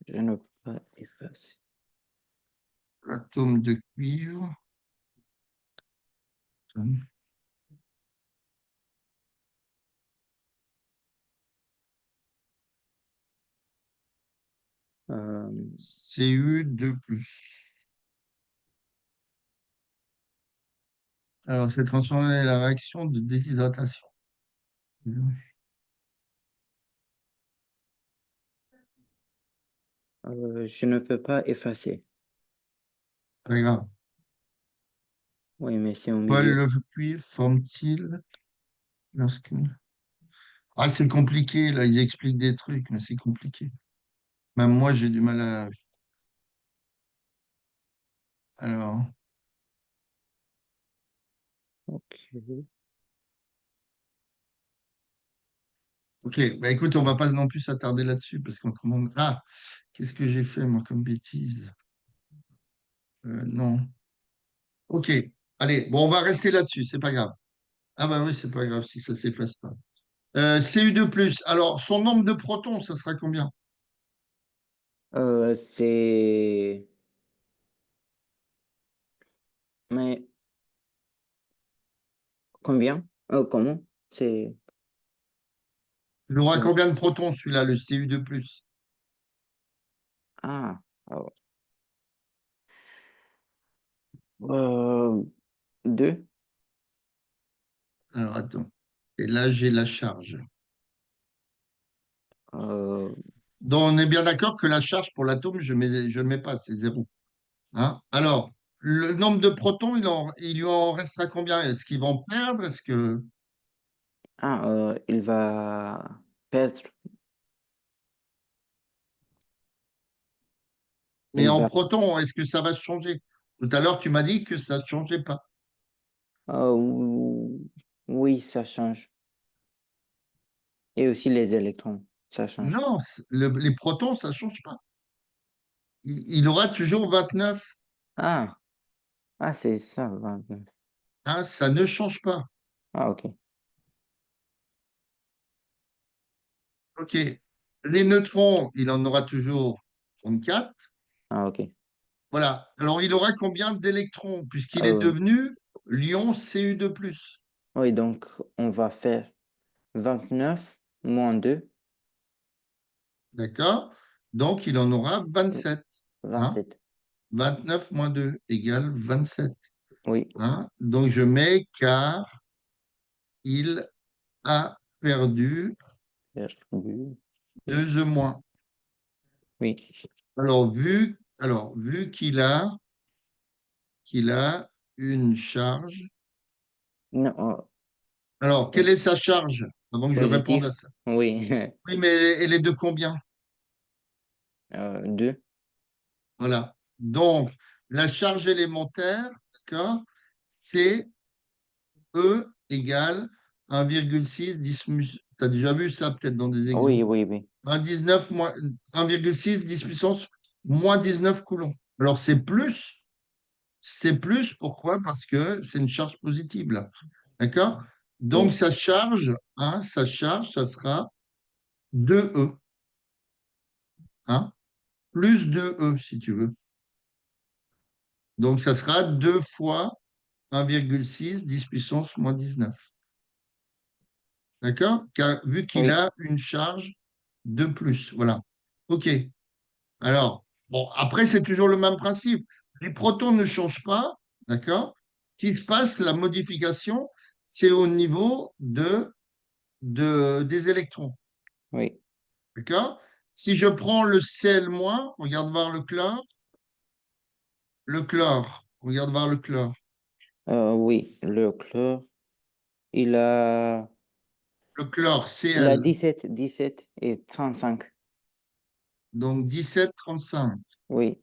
[SPEAKER 1] Je ne peux pas effacer.
[SPEAKER 2] l'atome de cuivre.
[SPEAKER 1] Euh,
[SPEAKER 2] Cu2+. Alors, c'est transformé la réaction de déshydratation.
[SPEAKER 1] je ne peux pas effacer.
[SPEAKER 2] Pas grave.
[SPEAKER 1] Oui, mais c'est au
[SPEAKER 2] Paul
[SPEAKER 1] milieu.
[SPEAKER 2] le cuivre forme-t-il lorsque... Ah, c'est compliqué, là, ils expliquent des trucs, mais c'est compliqué. Même moi, j'ai du mal à... Alors,
[SPEAKER 1] Ok.
[SPEAKER 2] ok, bah écoute, on va pas non plus s'attarder là-dessus, parce qu'on commande... Ah, qu'est-ce que j'ai fait, moi, comme bêtise? Non. Ok, allez, bon, on va rester là-dessus, c'est pas grave. Ah bah oui, c'est pas grave si ça s'efface pas. Cu2+, alors, son nombre de protons, ça sera combien?
[SPEAKER 1] C'est... Mais combien? Comment? C'est...
[SPEAKER 2] Il aura combien de protons, celui-là, le Cu2+?
[SPEAKER 1] Ah, ah, euh, deux.
[SPEAKER 2] Alors, attends. Et là, j'ai la charge.
[SPEAKER 1] Euh,
[SPEAKER 2] Donc, on est bien d'accord que la charge pour l'atome, je mets pas, c'est zéro. Hein? Alors, le nombre de protons, il lui en restera combien? Est-ce qu'ils vont perdre? Est-ce que...
[SPEAKER 1] il va perdre.
[SPEAKER 2] Mais
[SPEAKER 1] Il
[SPEAKER 2] en
[SPEAKER 1] va...
[SPEAKER 2] protons, est-ce que ça va changer? Tout à l'heure, tu m'as dit que ça ne changeait pas.
[SPEAKER 1] Oui, ça change. Et aussi les électrons, ça change.
[SPEAKER 2] Non, les protons, ça ne change pas. Il aura toujours 29.
[SPEAKER 1] Ah, c'est ça, 29.
[SPEAKER 2] Hein, ça ne change pas.
[SPEAKER 1] Ah, ok.
[SPEAKER 2] OK. Les neutrons, il en aura toujours 34.
[SPEAKER 1] Ah, ok.
[SPEAKER 2] Voilà. Alors, il aura combien d'électrons puisqu'il est
[SPEAKER 1] Euh,
[SPEAKER 2] devenu l'ion Cu2+.
[SPEAKER 1] oui, donc on va faire 29 moins 2,
[SPEAKER 2] D'accord? Donc, il en aura 27. Hein?
[SPEAKER 1] 27.
[SPEAKER 2] 29 moins 2 égale 27.
[SPEAKER 1] Oui.
[SPEAKER 2] Hein? Donc, je mets car il a perdu
[SPEAKER 1] Virgule. Oui.
[SPEAKER 2] 2 E moins.
[SPEAKER 1] Oui.
[SPEAKER 2] Alors, vu qu'il a une charge.
[SPEAKER 1] Non,
[SPEAKER 2] Alors, quelle est sa charge? Avant que je réponde à
[SPEAKER 1] positif.
[SPEAKER 2] ça.
[SPEAKER 1] Oui.
[SPEAKER 2] Oui, mais elle est de combien?
[SPEAKER 1] 2.
[SPEAKER 2] Voilà. Donc, la charge élémentaire, d'accord, c'est E égale 1,6 10 Tu as déjà vu ça peut-être dans des
[SPEAKER 1] Oui,
[SPEAKER 2] exos.
[SPEAKER 1] oui, oui.
[SPEAKER 2] 1,19 moins 1,6 10 puissance moins 19 coulombs. Alors, c'est plus. C'est plus, pourquoi? Parce que c'est une charge positive, là. D'accord? Donc,
[SPEAKER 1] Oui,
[SPEAKER 2] sa charge, ça sera 2E. Hein? Plus 2E, si tu veux. Donc, ça sera 2 fois 1,6 10 puissance moins 19. D'accord? Car, vu qu'il
[SPEAKER 1] oui,
[SPEAKER 2] a une charge de plus. Voilà. OK. Alors, bon, après, c'est toujours le même principe. Les protons ne changent pas. D'accord? Ce qui se passe, la modification, c'est au niveau des électrons.
[SPEAKER 1] oui.
[SPEAKER 2] D'accord? Si je prends le Cl-, regarde voir regarde voir le chlore.
[SPEAKER 1] Oui, le chlore, il a,
[SPEAKER 2] Le chlore,
[SPEAKER 1] il a
[SPEAKER 2] Cl,
[SPEAKER 1] 17 et 35.
[SPEAKER 2] donc 17,35.
[SPEAKER 1] Oui,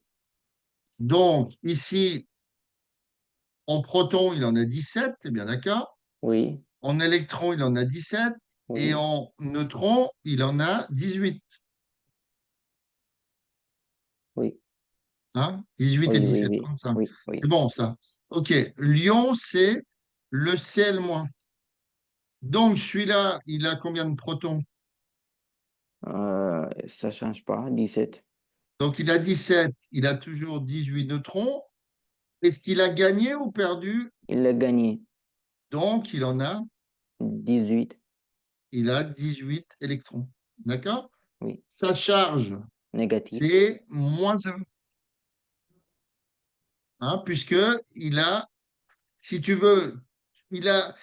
[SPEAKER 2] Donc, ici, en proton, il en a 17, t'es bien d'accord?
[SPEAKER 1] oui,
[SPEAKER 2] En électron, il en a 17. Et
[SPEAKER 1] oui,
[SPEAKER 2] en neutron, il en a 18.
[SPEAKER 1] oui,
[SPEAKER 2] 18 et
[SPEAKER 1] oui, oui,
[SPEAKER 2] 17,
[SPEAKER 1] oui,
[SPEAKER 2] 35.
[SPEAKER 1] oui,
[SPEAKER 2] C'est
[SPEAKER 1] oui.
[SPEAKER 2] bon, ça. OK. L'ion, c'est le Cl-. Donc, celui-là, il a combien de protons?
[SPEAKER 1] Ça change pas, 17.
[SPEAKER 2] Donc, il a 17, il a toujours 18 neutrons. Est-ce qu'il a gagné ou perdu?
[SPEAKER 1] Il a gagné
[SPEAKER 2] Donc, il a 18 électrons. D'accord?
[SPEAKER 1] oui,
[SPEAKER 2] Sa charge,
[SPEAKER 1] négatif,
[SPEAKER 2] c'est moins 1. Puisque il a, si tu veux, il a,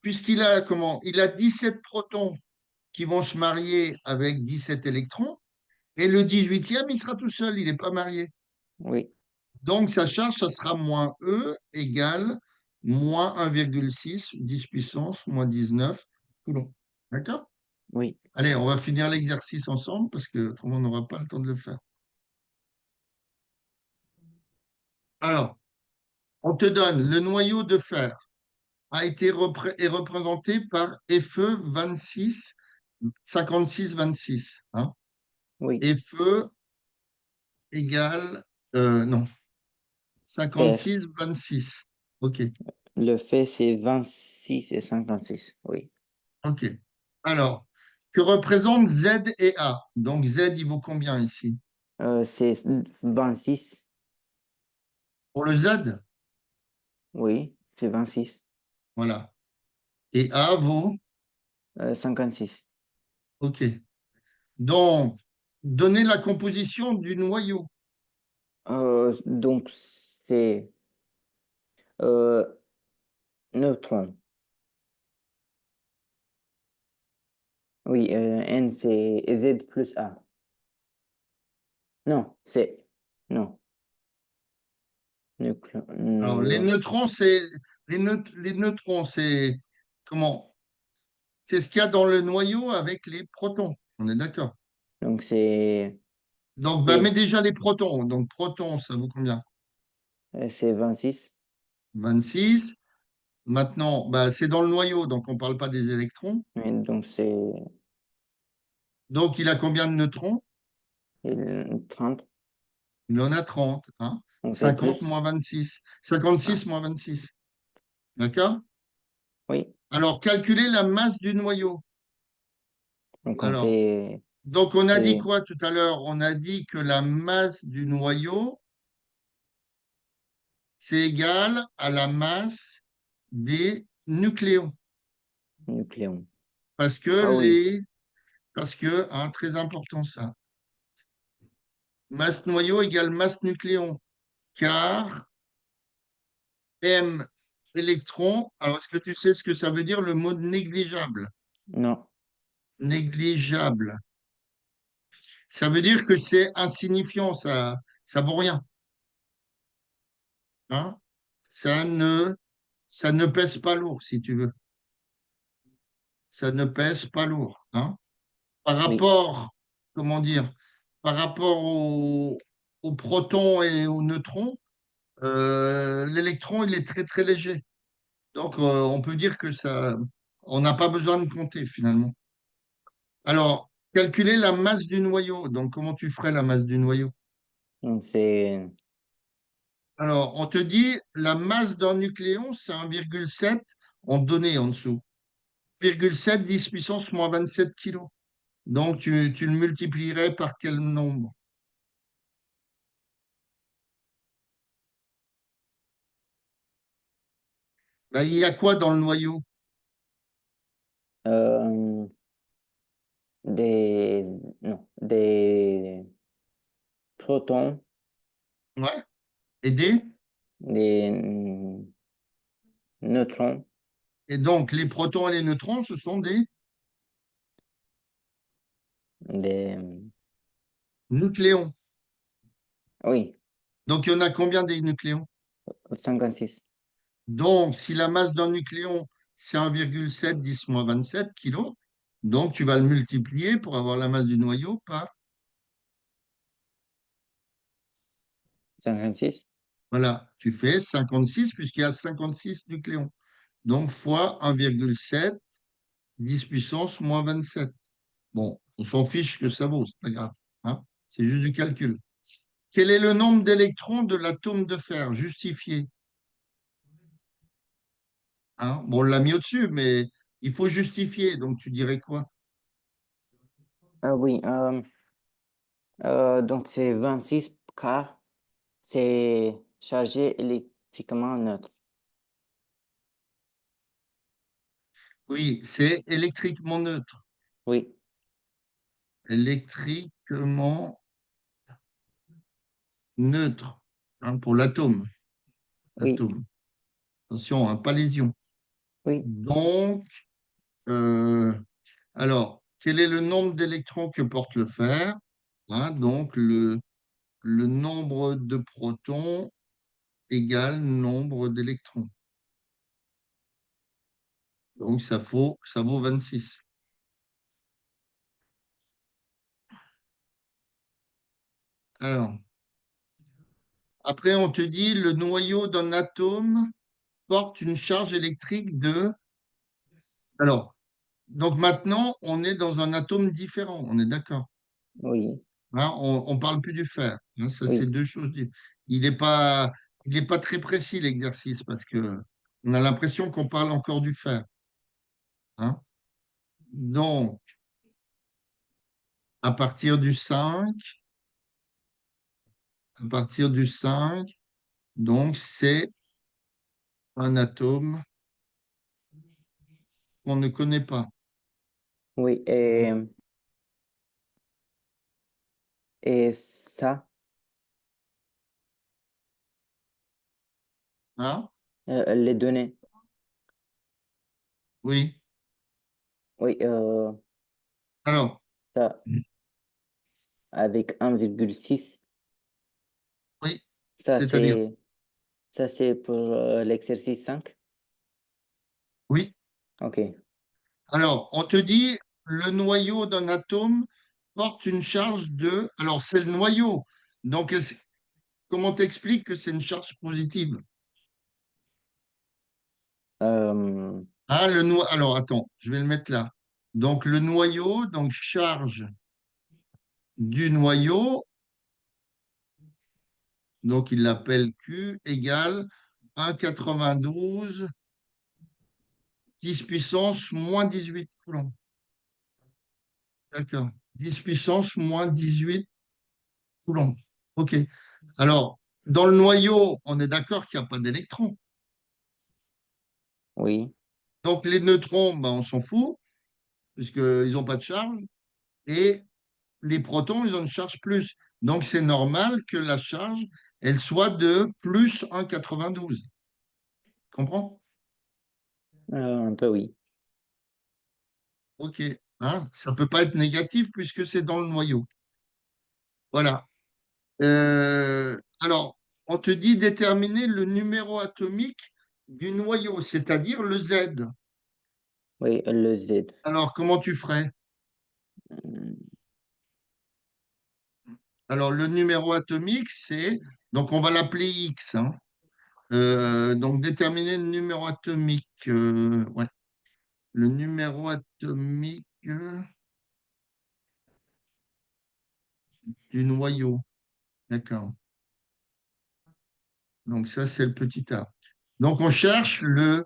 [SPEAKER 2] puisqu'il a, comment? Il a 17 protons qui vont se marier avec 17 électrons. Et le 18e, il sera tout seul, il n'est pas marié.
[SPEAKER 1] oui,
[SPEAKER 2] Donc, sa charge, ça sera moins E égale moins 1,6, 10 puissance, moins 19 coulombs. D'accord?
[SPEAKER 1] oui,
[SPEAKER 2] Allez, on va finir l'exercice ensemble parce que autrement, on n'aura pas le temps de le faire. Alors, on te donne le noyau de fer est représenté par Fe 26, 56, 26.
[SPEAKER 1] oui.
[SPEAKER 2] Fe égale, non,
[SPEAKER 1] Père,
[SPEAKER 2] 56, 26. OK.
[SPEAKER 1] le fait, c'est 26 et 56. Oui.
[SPEAKER 2] OK. Alors, que représentent Z et A? Donc, Z, il vaut combien ici?
[SPEAKER 1] C'est 26.
[SPEAKER 2] Pour le Z,
[SPEAKER 1] Oui, c'est 26.
[SPEAKER 2] voilà. Et A vaut,
[SPEAKER 1] 56.
[SPEAKER 2] OK. Donc, donner la composition du noyau.
[SPEAKER 1] Donc, c'est euh, neutron. Oui, N, c'est Z plus A. Non, c'est... Non,
[SPEAKER 2] Alors, les
[SPEAKER 1] non.
[SPEAKER 2] neutrons, les neutrons, c'est comment? C'est ce qu'il y a dans le noyau avec les protons. On est d'accord.
[SPEAKER 1] Donc, c'est
[SPEAKER 2] Donc, bah, mets
[SPEAKER 1] c'est
[SPEAKER 2] déjà les protons. Donc, protons, ça vaut combien?
[SPEAKER 1] c'est 26.
[SPEAKER 2] 26. Maintenant, bah, c'est dans le noyau, donc on ne parle pas des électrons.
[SPEAKER 1] Et donc, c'est
[SPEAKER 2] Donc, il a combien de neutrons?
[SPEAKER 1] 30.
[SPEAKER 2] Il en a 30. Hein.
[SPEAKER 1] On fait
[SPEAKER 2] 50
[SPEAKER 1] plus.
[SPEAKER 2] moins 26.
[SPEAKER 1] Ah,
[SPEAKER 2] 56 moins 26. D'accord?
[SPEAKER 1] oui.
[SPEAKER 2] Alors, calculer la masse du noyau.
[SPEAKER 1] Donc, on
[SPEAKER 2] Alors,
[SPEAKER 1] fait...
[SPEAKER 2] donc on a dit
[SPEAKER 1] c'est
[SPEAKER 2] quoi tout à l'heure? On a dit que la masse du noyau, c'est égal à la masse des nucléons.
[SPEAKER 1] nucléon.
[SPEAKER 2] Parce que
[SPEAKER 1] Ah oui,
[SPEAKER 2] hein, très important ça, masse noyau égale masse nucléon, car M électron, alors est-ce que tu sais ce que ça veut dire le mot négligeable?
[SPEAKER 1] non.
[SPEAKER 2] Négligeable. Ça veut dire que c'est insignifiant, ça vaut rien. Hein? Ça ne, ça ne pèse pas lourd, si tu veux. Ça ne pèse pas lourd. Hein? Par
[SPEAKER 1] Oui,
[SPEAKER 2] rapport, comment dire, par rapport aux protons et aux neutrons, l'électron, il est très, très léger. Donc, on peut dire que ça, on n'a pas besoin de compter finalement. Alors, calculer la masse du noyau. Donc, comment tu ferais la masse du noyau?
[SPEAKER 1] donc c'est...
[SPEAKER 2] Alors, on te dit la masse d'un nucléon, c'est 1,7 en données en dessous. 1,7 10 puissance moins 27 kilos. Donc, tu le multiplierais par quel nombre? Ben, il y a quoi dans le noyau?
[SPEAKER 1] euh, des... Non, des protons,
[SPEAKER 2] Ouais. Aider.
[SPEAKER 1] des neutrons,
[SPEAKER 2] Et donc, les protons et les neutrons, ce sont des
[SPEAKER 1] des...
[SPEAKER 2] nucléons.
[SPEAKER 1] Oui,
[SPEAKER 2] Donc, il y en a combien des nucléons?
[SPEAKER 1] 56.
[SPEAKER 2] Donc, si la masse d'un nucléon, c'est 1,7 10 moins 27 kilos, donc tu vas le multiplier pour avoir la masse du noyau par,
[SPEAKER 1] 56.
[SPEAKER 2] voilà, tu fais 56 puisqu'il y a 56 nucléons. Donc, fois 1,7 10 puissance moins 27. Bon, on s'en fiche que ça vaut, c'est pas grave. Hein. C'est juste du calcul. Quel est le nombre d'électrons de l'atome de fer? Justifié. Hein. Bon, on l'a mis au-dessus, mais il faut justifier. Donc, tu dirais quoi?
[SPEAKER 1] Oui, donc c'est 26 car c'est chargé électriquement neutre.
[SPEAKER 2] Oui, c'est électriquement neutre.
[SPEAKER 1] Oui,
[SPEAKER 2] Électriquement neutre. Hein, pour l'atome.
[SPEAKER 1] oui,
[SPEAKER 2] Atome. Attention, hein, pas lésion.
[SPEAKER 1] oui.
[SPEAKER 2] Donc, euh, alors, quel est le nombre d'électrons que porte le fer? Hein, donc, le nombre de protons égale nombre d'électrons. Donc, ça vaut 26. Alors, après, on te dit le noyau d'un atome porte une charge électrique de... Alors, donc maintenant, on est dans un atome différent, on est d'accord.
[SPEAKER 1] Oui,
[SPEAKER 2] Hein, on ne parle plus du fer. Hein, ça, c'est
[SPEAKER 1] oui.
[SPEAKER 2] deux choses. Il n'est pas, il est pas très précis, l'exercice, parce que on a l'impression qu'on parle encore du fer. Hein. Donc, à partir du 5, à partir du 5. Donc, c'est un atome qu'on ne connaît pas.
[SPEAKER 1] Oui, et ça,
[SPEAKER 2] Hein?
[SPEAKER 1] les données,
[SPEAKER 2] Oui.
[SPEAKER 1] oui,
[SPEAKER 2] Alors,
[SPEAKER 1] ça, avec 1,6,
[SPEAKER 2] oui,
[SPEAKER 1] ça
[SPEAKER 2] c'est-à-dire,
[SPEAKER 1] c'est ça c'est pour l'exercice 5.
[SPEAKER 2] oui.
[SPEAKER 1] Ok,
[SPEAKER 2] Alors, on te dit, le noyau d'un atome porte une charge de... Alors, c'est le noyau. Donc, comment t'expliques que c'est une charge positive?
[SPEAKER 1] euh,
[SPEAKER 2] Ah, Alors, attends, je vais le mettre là. Donc, le noyau, donc charge du noyau, donc il l'appelle Q, égale 1,92 10 puissance moins 18 coulombs. D'accord. 10 puissance moins 18 coulombs. OK. Alors, dans le noyau, on est d'accord qu'il n'y a pas d'électrons.
[SPEAKER 1] oui,
[SPEAKER 2] Donc, les neutrons, ben, on s'en fout, puisqu'ils n'ont pas de charge. Et les protons, ils ont une charge plus. Donc, c'est normal que la charge, elle soit de plus 1,92. Comprends?
[SPEAKER 1] un peu oui,
[SPEAKER 2] OK. Hein, ça ne peut pas être négatif puisque c'est dans le noyau. Voilà. Alors, on te dit déterminer le numéro atomique du noyau, c'est-à-dire le Z.
[SPEAKER 1] oui, le Z.
[SPEAKER 2] Alors, comment tu ferais?
[SPEAKER 1] Euh,
[SPEAKER 2] Alors, le numéro atomique, c'est, donc on va l'appeler X, hein. Donc, déterminer le numéro atomique. Ouais. Le numéro atomique du noyau. D'accord. Donc, ça, c'est le petit a. Donc, on cherche
[SPEAKER 1] Le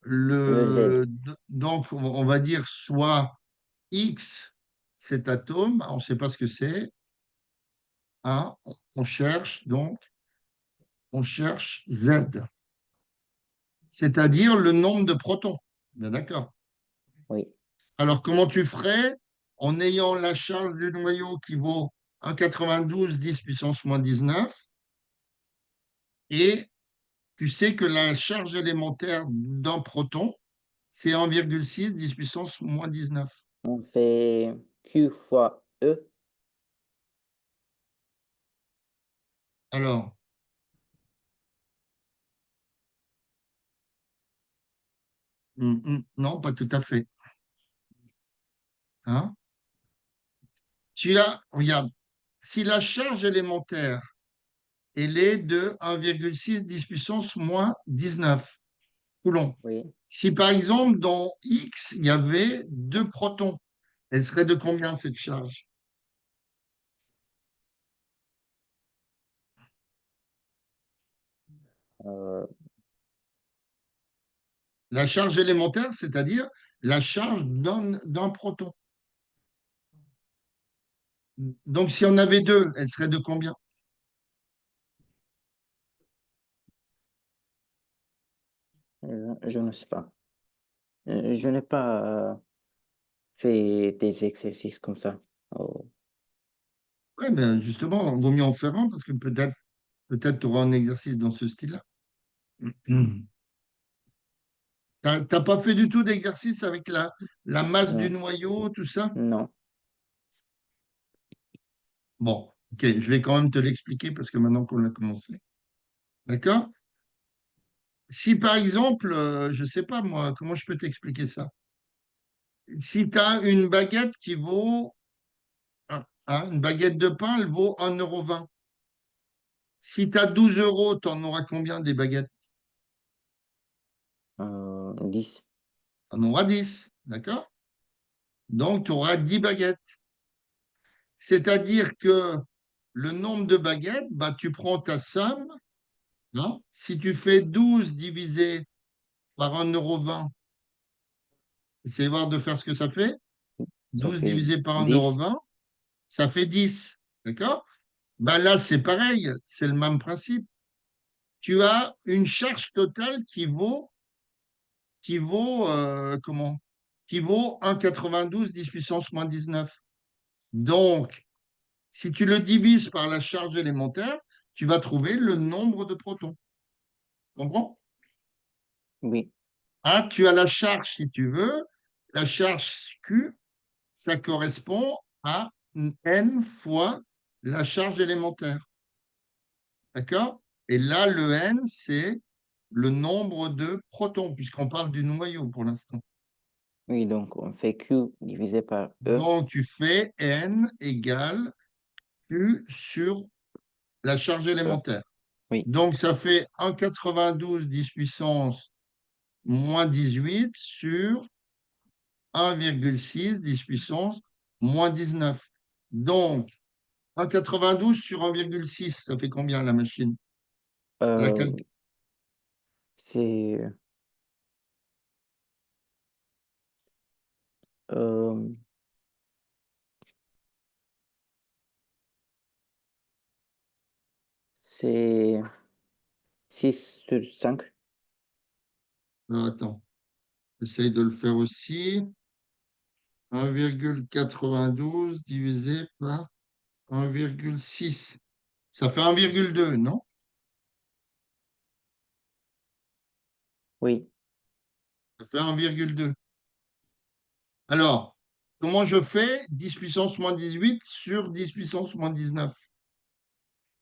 [SPEAKER 1] Z,
[SPEAKER 2] donc, on va dire soit X, cet atome, on ne sait pas ce que c'est. Hein, on cherche donc, on cherche Z, c'est-à-dire le nombre de protons. Bien d'accord.
[SPEAKER 1] oui,
[SPEAKER 2] Alors, comment tu ferais en ayant la charge du noyau qui vaut 1,92 10 puissance moins 19 et tu sais que la charge élémentaire d'un proton, c'est 1,6 10 puissance moins 19.
[SPEAKER 1] on fait Q fois E,
[SPEAKER 2] Alors, non, pas tout à fait. Hein? Regarde, si la charge élémentaire, elle est de 1,6 10 puissance moins 19 coulombs.
[SPEAKER 1] oui,
[SPEAKER 2] Si par exemple dans X, il y avait deux protons, elle serait de combien cette charge?
[SPEAKER 1] euh,
[SPEAKER 2] La charge élémentaire, c'est-à-dire la charge d'un proton. Donc si on avait deux, elle serait de combien?
[SPEAKER 1] je ne sais pas. Je n'ai pas fait des exercices comme ça. Oh,
[SPEAKER 2] Oui, mais justement, il vaut mieux en faire un parce que peut-être tu auras un exercice dans ce style-là. T'as pas fait du tout d'exercice avec la masse du
[SPEAKER 1] non,
[SPEAKER 2] noyau, tout ça?
[SPEAKER 1] non,
[SPEAKER 2] Bon, ok, je vais quand même te l'expliquer parce que maintenant qu'on a commencé. D'accord? Si par exemple, je sais pas moi, comment je peux t'expliquer ça? Si tu as une baguette qui vaut, une baguette de pain, elle vaut 1,20 €. Si tu as 12 euros, tu en auras combien des baguettes?
[SPEAKER 1] 10.
[SPEAKER 2] Tu en auras 10, d'accord? Donc tu auras 10 baguettes. C'est-à-dire que le nombre de baguettes, bah, tu prends ta somme, hein. Si tu fais 12 divisé par 1,20 €, essayez voir de faire ce que ça fait.
[SPEAKER 1] Ça
[SPEAKER 2] 12
[SPEAKER 1] fait
[SPEAKER 2] divisé par
[SPEAKER 1] 10.
[SPEAKER 2] 1,20 €, ça fait 10. D'accord? Ben là, c'est pareil, c'est le même principe. Tu as une charge totale comment? Qui vaut 1,92 10 puissance moins 19. Donc, si tu le divises par la charge élémentaire, tu vas trouver le nombre de protons. Tu comprends?
[SPEAKER 1] Oui,
[SPEAKER 2] Ah, tu as la charge, si tu veux, la charge Q, ça correspond à n fois la charge élémentaire. D'accord? Et là, le n, c'est le nombre de protons, puisqu'on parle du noyau pour l'instant.
[SPEAKER 1] oui, donc on fait Q divisé par E.
[SPEAKER 2] Donc, tu fais n égale Q sur la charge
[SPEAKER 1] E.
[SPEAKER 2] élémentaire.
[SPEAKER 1] Oui,
[SPEAKER 2] Donc, ça fait 1,92 10 puissance moins 18 sur 1,6 10 puissance moins 19. Donc, 1,92 sur 1,6, ça fait combien la machine? La
[SPEAKER 1] euh,
[SPEAKER 2] calcul.
[SPEAKER 1] c'est euh, c'est 6 sur 5.
[SPEAKER 2] Alors, attends, j'essaye de le faire aussi. 1,92 divisé par 1,6. Ça fait 1,2, non?
[SPEAKER 1] Oui,
[SPEAKER 2] Ça fait 1,2. Alors, comment je fais 10 puissance moins 18 sur 10 puissance moins 19?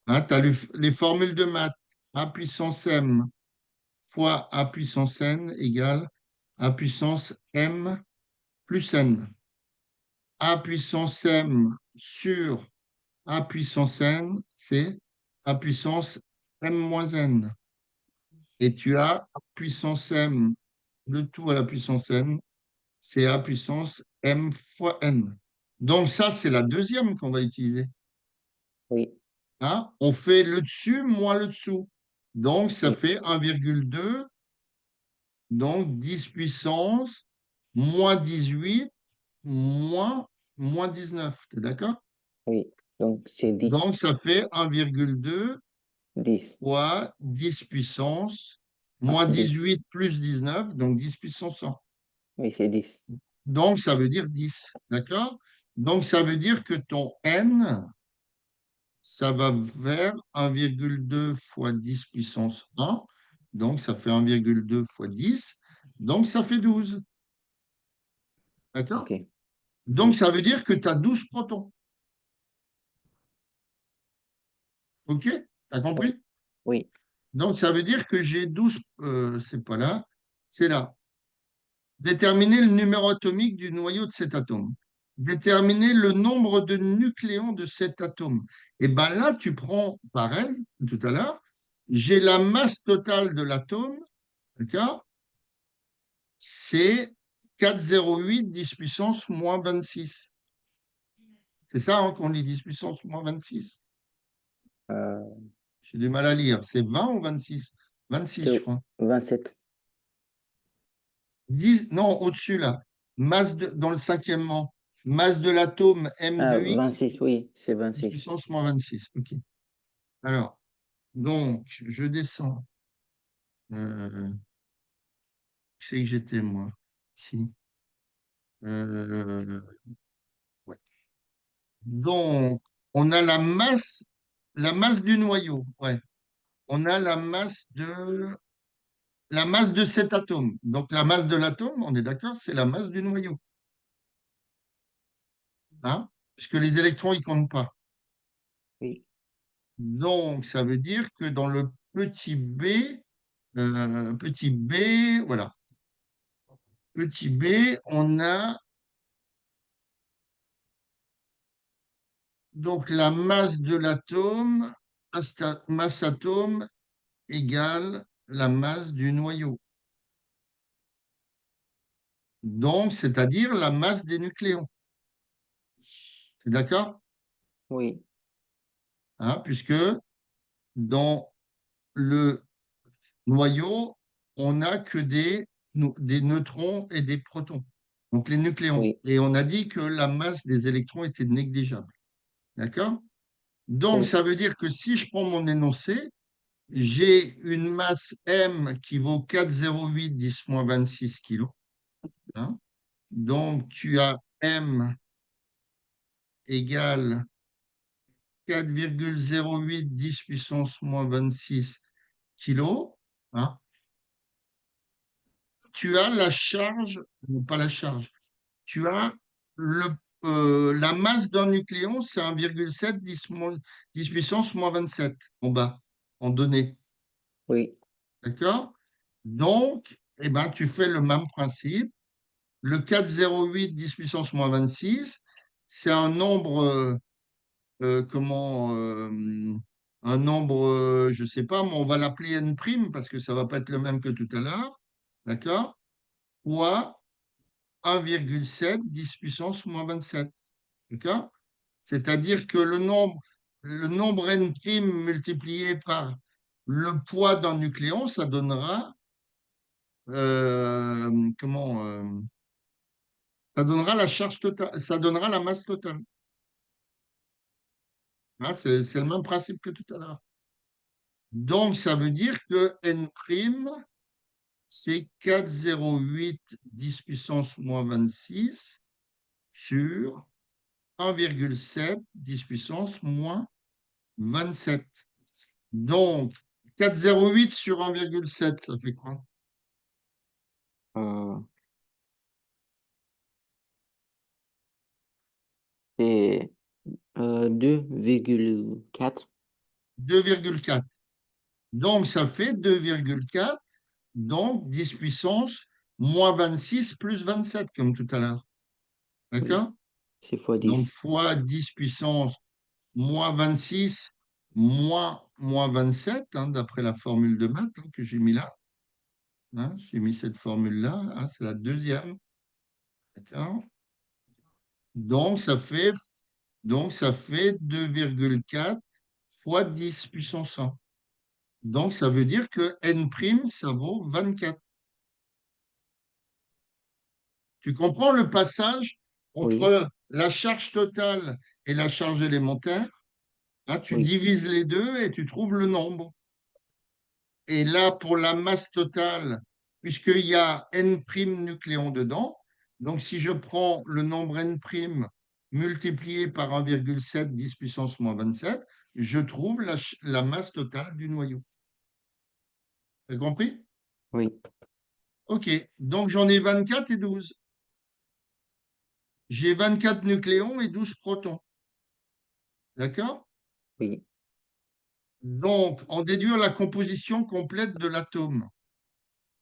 [SPEAKER 2] Hein, tu as les formules de maths. A puissance m fois A puissance n égale A puissance m plus n. A puissance m sur A puissance n, c'est A puissance m moins n. Et tu as A puissance m, le tout à la puissance n, c'est A puissance m fois n. Donc ça, c'est la deuxième qu'on va utiliser.
[SPEAKER 1] oui,
[SPEAKER 2] Hein? On fait le dessus moins le dessous. Donc ça
[SPEAKER 1] oui,
[SPEAKER 2] fait 1,2, donc 10 puissance moins 18 moins 19. Tu es d'accord?
[SPEAKER 1] oui. Donc c'est
[SPEAKER 2] Donc
[SPEAKER 1] 10,
[SPEAKER 2] ça fait 1,2
[SPEAKER 1] 10.
[SPEAKER 2] fois 10 puissance
[SPEAKER 1] Ah,
[SPEAKER 2] moins
[SPEAKER 1] 10.
[SPEAKER 2] 18 plus 19, donc 10 puissance 100.
[SPEAKER 1] Oui, c'est 10.
[SPEAKER 2] Donc ça veut dire 10. D'accord? Donc ça veut dire que ton n, ça va vers 1,2 fois 10 puissance 1. Donc, ça fait 1,2 fois 10. Donc, ça fait 12. D'accord?
[SPEAKER 1] OK.
[SPEAKER 2] Donc,
[SPEAKER 1] Oui,
[SPEAKER 2] ça veut dire que tu as 12 protons. OK? Tu as
[SPEAKER 1] oui,
[SPEAKER 2] compris?
[SPEAKER 1] oui,
[SPEAKER 2] Donc, ça veut dire que j'ai 12. C'est pas là, c'est là. Déterminer le numéro atomique du noyau de cet atome. Déterminer le nombre de nucléons de cet atome. Et bien là, tu prends, pareil, tout à l'heure, j'ai la masse totale de l'atome, d'accord? C'est 4,08 10 puissance moins 26. C'est ça hein, qu'on lit 10 puissance moins 26.
[SPEAKER 1] euh,
[SPEAKER 2] J'ai du mal à lire. C'est 20 ou 26? 26,
[SPEAKER 1] c'est
[SPEAKER 2] je crois.
[SPEAKER 1] 27.
[SPEAKER 2] 10, non, au-dessus là. Dans le cinquième rang. Masse de l'atome
[SPEAKER 1] Ah,
[SPEAKER 2] M2X,
[SPEAKER 1] 26, oui, c'est
[SPEAKER 2] 10
[SPEAKER 1] 26.
[SPEAKER 2] puissance moins 26. OK. Alors, donc, je descends. Euh, c'est que j'étais moi. Ici. Euh, ouais. Donc, on a la masse du noyau. Ouais. On a la masse de cet atome. Donc la masse de l'atome, on est d'accord, c'est la masse du noyau, hein, puisque les électrons, ils comptent pas.
[SPEAKER 1] Oui,
[SPEAKER 2] Donc ça veut dire que dans le petit b, voilà, petit b, on a donc la masse de l'atome, masse atome égale la masse du noyau. Donc, c'est-à-dire la masse des nucléons. C'est d'accord?
[SPEAKER 1] oui,
[SPEAKER 2] Hein, puisque dans le noyau, on n'a que des neutrons et des protons, donc les nucléons.
[SPEAKER 1] oui,
[SPEAKER 2] Et on a dit que la masse des électrons était négligeable. D'accord? Donc,
[SPEAKER 1] Oui,
[SPEAKER 2] ça veut dire que si je prends mon énoncé, j'ai une masse M qui vaut 4,08 10-26 kilos, hein. Donc, tu as M égale 4,08 10 puissance moins 26 kilos, hein. Tu as la charge, ou pas la charge, tu as le, la masse d'un nucléon, c'est 1,7 10 puissance moins 27 en bas, en données.
[SPEAKER 1] oui,
[SPEAKER 2] D'accord? Donc, eh ben, tu fais le même principe. Le 4,08 10 puissance moins 26, c'est un nombre, comment, un nombre, je ne sais pas, mais on va l'appeler n' parce que ça ne va pas être le même que tout à l'heure. D'accord? Fois 1,7 10 puissance moins 27. D'accord? C'est-à-dire que le nombre n' multiplié par le poids d'un nucléon, ça donnera, comment, ça donnera la charge totale, ça donnera la masse totale. Hein, c'est le même principe que tout à l'heure. Donc, ça veut dire que n', c'est 4,08 10 puissance moins 26 sur 1,7 10 puissance moins 27. Donc, 4,08 sur 1,7, ça fait quoi?
[SPEAKER 1] euh, c'est 2,4.
[SPEAKER 2] 2,4. Donc, ça fait 2,4. Donc, 10 puissance moins 26 plus 27, comme tout à l'heure.
[SPEAKER 1] Oui,
[SPEAKER 2] D'accord?
[SPEAKER 1] c'est fois
[SPEAKER 2] Donc,
[SPEAKER 1] 10.
[SPEAKER 2] fois 10 puissance moins 26 moins 27, hein, d'après la formule de maths, hein, que j'ai mis là. Hein, j'ai mis cette formule-là, hein, c'est la deuxième. D'accord? Donc, ça fait, donc, ça fait 2,4 fois 10 puissance 1. Donc, ça veut dire que n', ça vaut 24. Tu comprends le passage
[SPEAKER 1] Oui,
[SPEAKER 2] entre la charge totale et la charge élémentaire? Hein, tu
[SPEAKER 1] oui,
[SPEAKER 2] divises les deux et tu trouves le nombre. Et là, pour la masse totale, puisqu'il y a n' nucléons dedans, donc si je prends le nombre n' multiplié par 1,7 10 puissance moins 27, je trouve la masse totale du noyau. Tu as compris?
[SPEAKER 1] oui,
[SPEAKER 2] OK. Donc j'en ai 24 et 12. J'ai 24 nucléons et 12 protons. D'accord?
[SPEAKER 1] oui.
[SPEAKER 2] Donc, en déduire la composition complète de l'atome.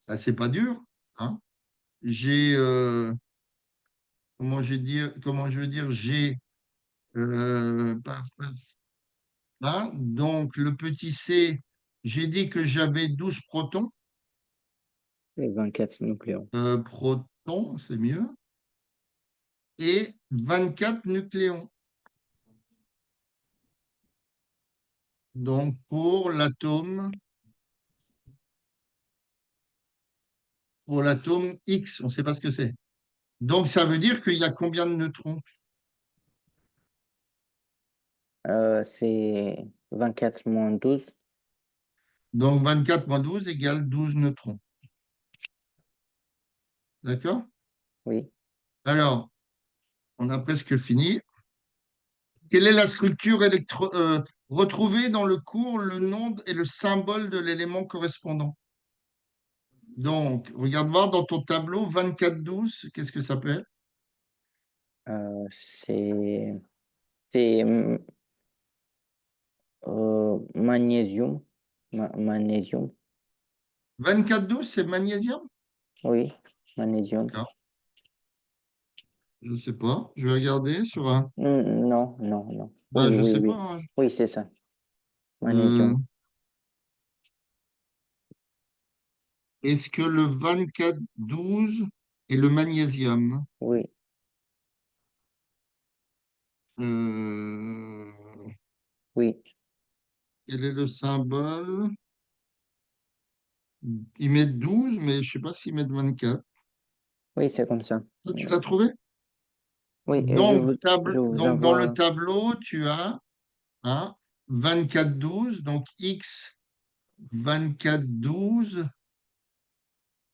[SPEAKER 2] Ben, c'est pas dur, hein. J'ai, comment je veux dire, j'ai, paf, paf, là. Donc, le petit c, j'ai dit que j'avais 12 protons.
[SPEAKER 1] Et 24 nucléons.
[SPEAKER 2] Protons, c'est mieux. Et 24 nucléons. Donc, pour l'atome X, on ne sait pas ce que c'est. Donc, ça veut dire qu'il y a combien de neutrons?
[SPEAKER 1] C'est 24 moins 12.
[SPEAKER 2] Donc, 24 moins 12 égale 12 neutrons. D'accord?
[SPEAKER 1] Oui.
[SPEAKER 2] Alors, on a presque fini. Quelle est la structure retrouvée dans le cours, le nom et le symbole de l'élément correspondant? Donc, regarde voir dans ton tableau 24-12, qu'est-ce que ça peut être?
[SPEAKER 1] C'est magnésium. Magnésium.
[SPEAKER 2] 24-12, c'est magnésium?
[SPEAKER 1] Oui, magnésium.
[SPEAKER 2] D'accord, je ne sais pas. Je vais regarder sur un.
[SPEAKER 1] Non, non, non.
[SPEAKER 2] Ben,
[SPEAKER 1] Oui,
[SPEAKER 2] je ne
[SPEAKER 1] oui,
[SPEAKER 2] sais pas,
[SPEAKER 1] oui.
[SPEAKER 2] hein.
[SPEAKER 1] Oui, c'est ça.
[SPEAKER 2] Euh,
[SPEAKER 1] Magnésium.
[SPEAKER 2] Est-ce que le 24-12 est le magnésium?
[SPEAKER 1] Oui,
[SPEAKER 2] Euh,
[SPEAKER 1] oui.
[SPEAKER 2] Quel est le symbole? Ils mettent 12, mais je ne sais pas s'ils mettent 24.
[SPEAKER 1] Oui, c'est comme ça.
[SPEAKER 2] Toi, tu l'as trouvé?
[SPEAKER 1] Oui,
[SPEAKER 2] Donc,
[SPEAKER 1] je vous
[SPEAKER 2] dans le
[SPEAKER 1] envoie.
[SPEAKER 2] tableau, tu as hein, 24,12. Donc X 24,12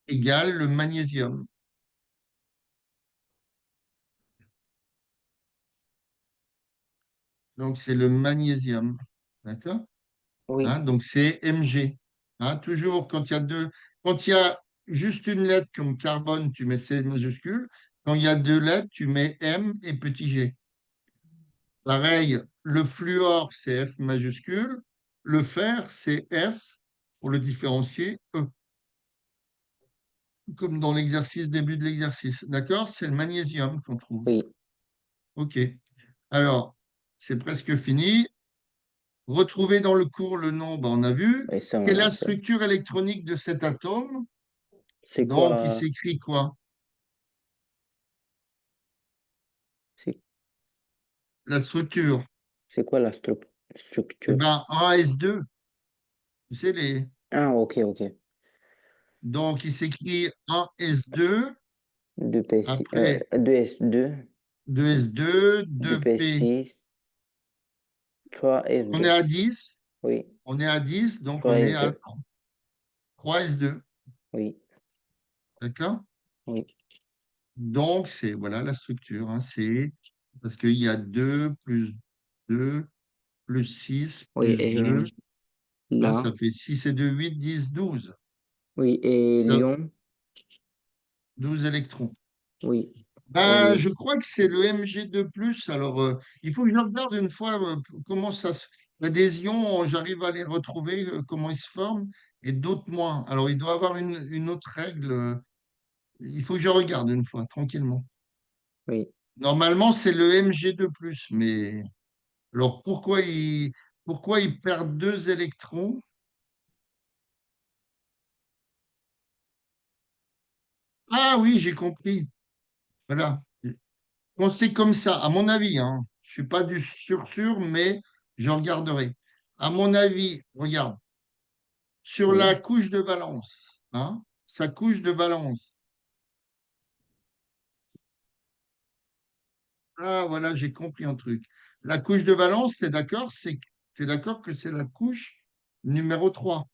[SPEAKER 2] égale le magnésium. Donc c'est le magnésium. D'accord?
[SPEAKER 1] Oui,
[SPEAKER 2] Hein, donc c'est Mg. Hein, toujours quand il y a juste une lettre comme carbone, tu mets C majuscule. Quand il y a deux lettres, tu mets M et petit g. Pareil, le fluor, c'est F majuscule. Le fer, c'est F pour le différencier E, comme dans l'exercice, début de l'exercice. D'accord? C'est le magnésium qu'on trouve.
[SPEAKER 1] oui.
[SPEAKER 2] OK. Alors, c'est presque fini. Retrouver dans le cours le nom, ben, on a vu.
[SPEAKER 1] Et ça,
[SPEAKER 2] Quelle
[SPEAKER 1] on
[SPEAKER 2] est la
[SPEAKER 1] a fait.
[SPEAKER 2] structure électronique de cet atome?
[SPEAKER 1] C'est
[SPEAKER 2] Donc, il
[SPEAKER 1] quoi,
[SPEAKER 2] s'écrit quoi?
[SPEAKER 1] c'est,
[SPEAKER 2] La structure.
[SPEAKER 1] c'est quoi la
[SPEAKER 2] Eh
[SPEAKER 1] structure?
[SPEAKER 2] ben, 1s2. Tu sais,
[SPEAKER 1] Ah, ok, ok.
[SPEAKER 2] donc, il s'écrit 1s2.
[SPEAKER 1] 2P6,
[SPEAKER 2] Après,
[SPEAKER 1] 2S2,
[SPEAKER 2] 2s2, 2p.
[SPEAKER 1] 2P6, 3S2.
[SPEAKER 2] On est à 10.
[SPEAKER 1] Oui,
[SPEAKER 2] On est à 10, donc on est à
[SPEAKER 1] 3S2.
[SPEAKER 2] 3s2.
[SPEAKER 1] Oui,
[SPEAKER 2] D'accord?
[SPEAKER 1] oui.
[SPEAKER 2] Donc, c'est voilà la structure. Hein, c'est parce qu'il y a 2 plus 2 plus 6
[SPEAKER 1] Oui,
[SPEAKER 2] plus
[SPEAKER 1] et
[SPEAKER 2] 2. Hein,
[SPEAKER 1] là,
[SPEAKER 2] ça fait 6 et 2, 8, 10, 12.
[SPEAKER 1] oui, et
[SPEAKER 2] Ça,
[SPEAKER 1] Lyon,
[SPEAKER 2] 12 électrons.
[SPEAKER 1] oui. Et
[SPEAKER 2] Ben,
[SPEAKER 1] Lyon,
[SPEAKER 2] je crois que c'est le Mg2+. Alors, il faut que je regarde une fois comment ça se... L'adhésion, j'arrive à les retrouver, comment ils se forment, et d'autres moins. Alors, il doit y avoir une autre règle. Il faut que je regarde une fois, tranquillement.
[SPEAKER 1] oui,
[SPEAKER 2] Normalement, c'est le Mg2+, mais alors pourquoi il perd deux électrons? Ah oui, j'ai compris. Voilà. Quand c'est comme ça, à mon avis, hein, je suis pas du sûr, mais je regarderai. À mon avis, regarde, sur la
[SPEAKER 1] oui,
[SPEAKER 2] couche de valence, hein, sa couche de valence. Ah voilà, j'ai compris un truc. La couche de valence, t'es d'accord? T'es d'accord que c'est la couche numéro 3.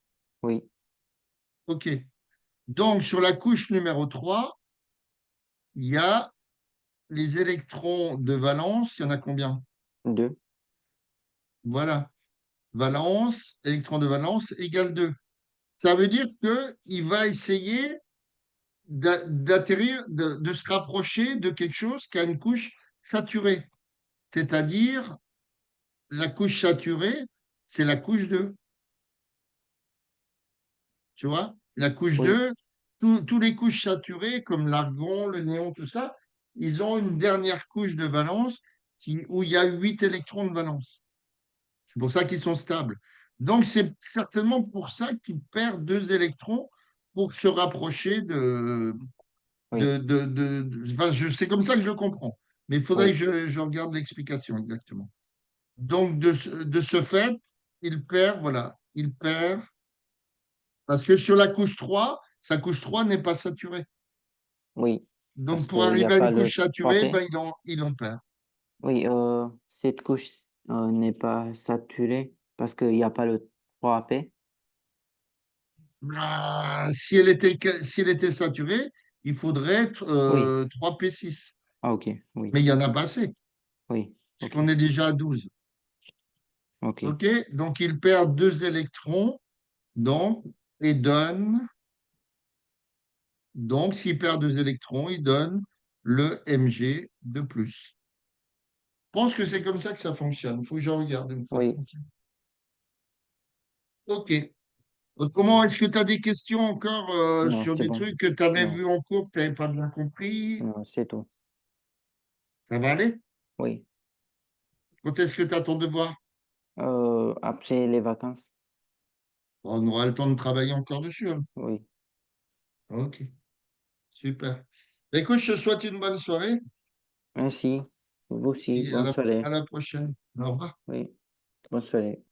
[SPEAKER 1] oui.
[SPEAKER 2] OK. Donc, sur la couche numéro 3, il y a les électrons de valence. Il y en a combien?
[SPEAKER 1] 2,
[SPEAKER 2] Voilà. Valence, électron de valence égale 2. Ça veut dire qu'il va essayer d'atterrir, de se rapprocher de quelque chose qui a une couche saturée. C'est-à-dire, la couche saturée, c'est la couche 2. Tu vois? La couche
[SPEAKER 1] oui,
[SPEAKER 2] 2, tous les couches saturées, comme l'argon, le néon, tout ça, ils ont une dernière couche de valence où il y a 8 électrons de valence. C'est pour ça qu'ils sont stables. Donc, c'est certainement pour ça qu'ils perdent deux électrons pour se rapprocher
[SPEAKER 1] oui,
[SPEAKER 2] enfin, c'est comme ça que je le comprends. Mais il faudrait que
[SPEAKER 1] oui,
[SPEAKER 2] je regarde l'explication exactement. Donc, de ce fait, il perd, voilà, il perd, parce que sur la couche 3, sa couche 3 n'est pas saturée.
[SPEAKER 1] oui.
[SPEAKER 2] Donc,
[SPEAKER 1] Parce
[SPEAKER 2] pour
[SPEAKER 1] qu'il n'y a
[SPEAKER 2] arriver à
[SPEAKER 1] pas
[SPEAKER 2] une
[SPEAKER 1] le
[SPEAKER 2] couche saturée,
[SPEAKER 1] 3P.
[SPEAKER 2] ben, il en perd.
[SPEAKER 1] Oui, cette couche n'est pas saturée parce qu'il n'y a pas le 3P.
[SPEAKER 2] Ah, si elle était saturée, il faudrait être
[SPEAKER 1] Oui,
[SPEAKER 2] 3p6.
[SPEAKER 1] ah, ok, oui,
[SPEAKER 2] Mais il n'y en a pas assez,
[SPEAKER 1] oui, ok,
[SPEAKER 2] puisqu'on est déjà à 12.
[SPEAKER 1] ok,
[SPEAKER 2] OK? Donc, il perd deux électrons, donc, et donne. Donc, s'il perd deux électrons, il donne le Mg de plus. Je pense que c'est comme ça que ça fonctionne. Il faut que je regarde une fois
[SPEAKER 1] oui.
[SPEAKER 2] tranquille. OK. Autrement, est-ce que tu as des questions encore
[SPEAKER 1] Non,
[SPEAKER 2] sur
[SPEAKER 1] c'est
[SPEAKER 2] des
[SPEAKER 1] bon.
[SPEAKER 2] trucs que tu avais
[SPEAKER 1] Non,
[SPEAKER 2] vus en cours que tu n'avais pas bien compris?
[SPEAKER 1] non, c'est tout.
[SPEAKER 2] Ça va aller?
[SPEAKER 1] Oui.
[SPEAKER 2] Quand est-ce que tu as ton devoir?
[SPEAKER 1] Après les vacances,
[SPEAKER 2] Bon, on aura le temps de travailler encore dessus, hein.
[SPEAKER 1] oui.
[SPEAKER 2] OK, super. Écoute, je te souhaite une bonne soirée
[SPEAKER 1] Merci. Vous aussi,
[SPEAKER 2] et
[SPEAKER 1] bonne
[SPEAKER 2] à
[SPEAKER 1] soirée.
[SPEAKER 2] la prochaine. Au revoir.
[SPEAKER 1] Oui, bonne soirée.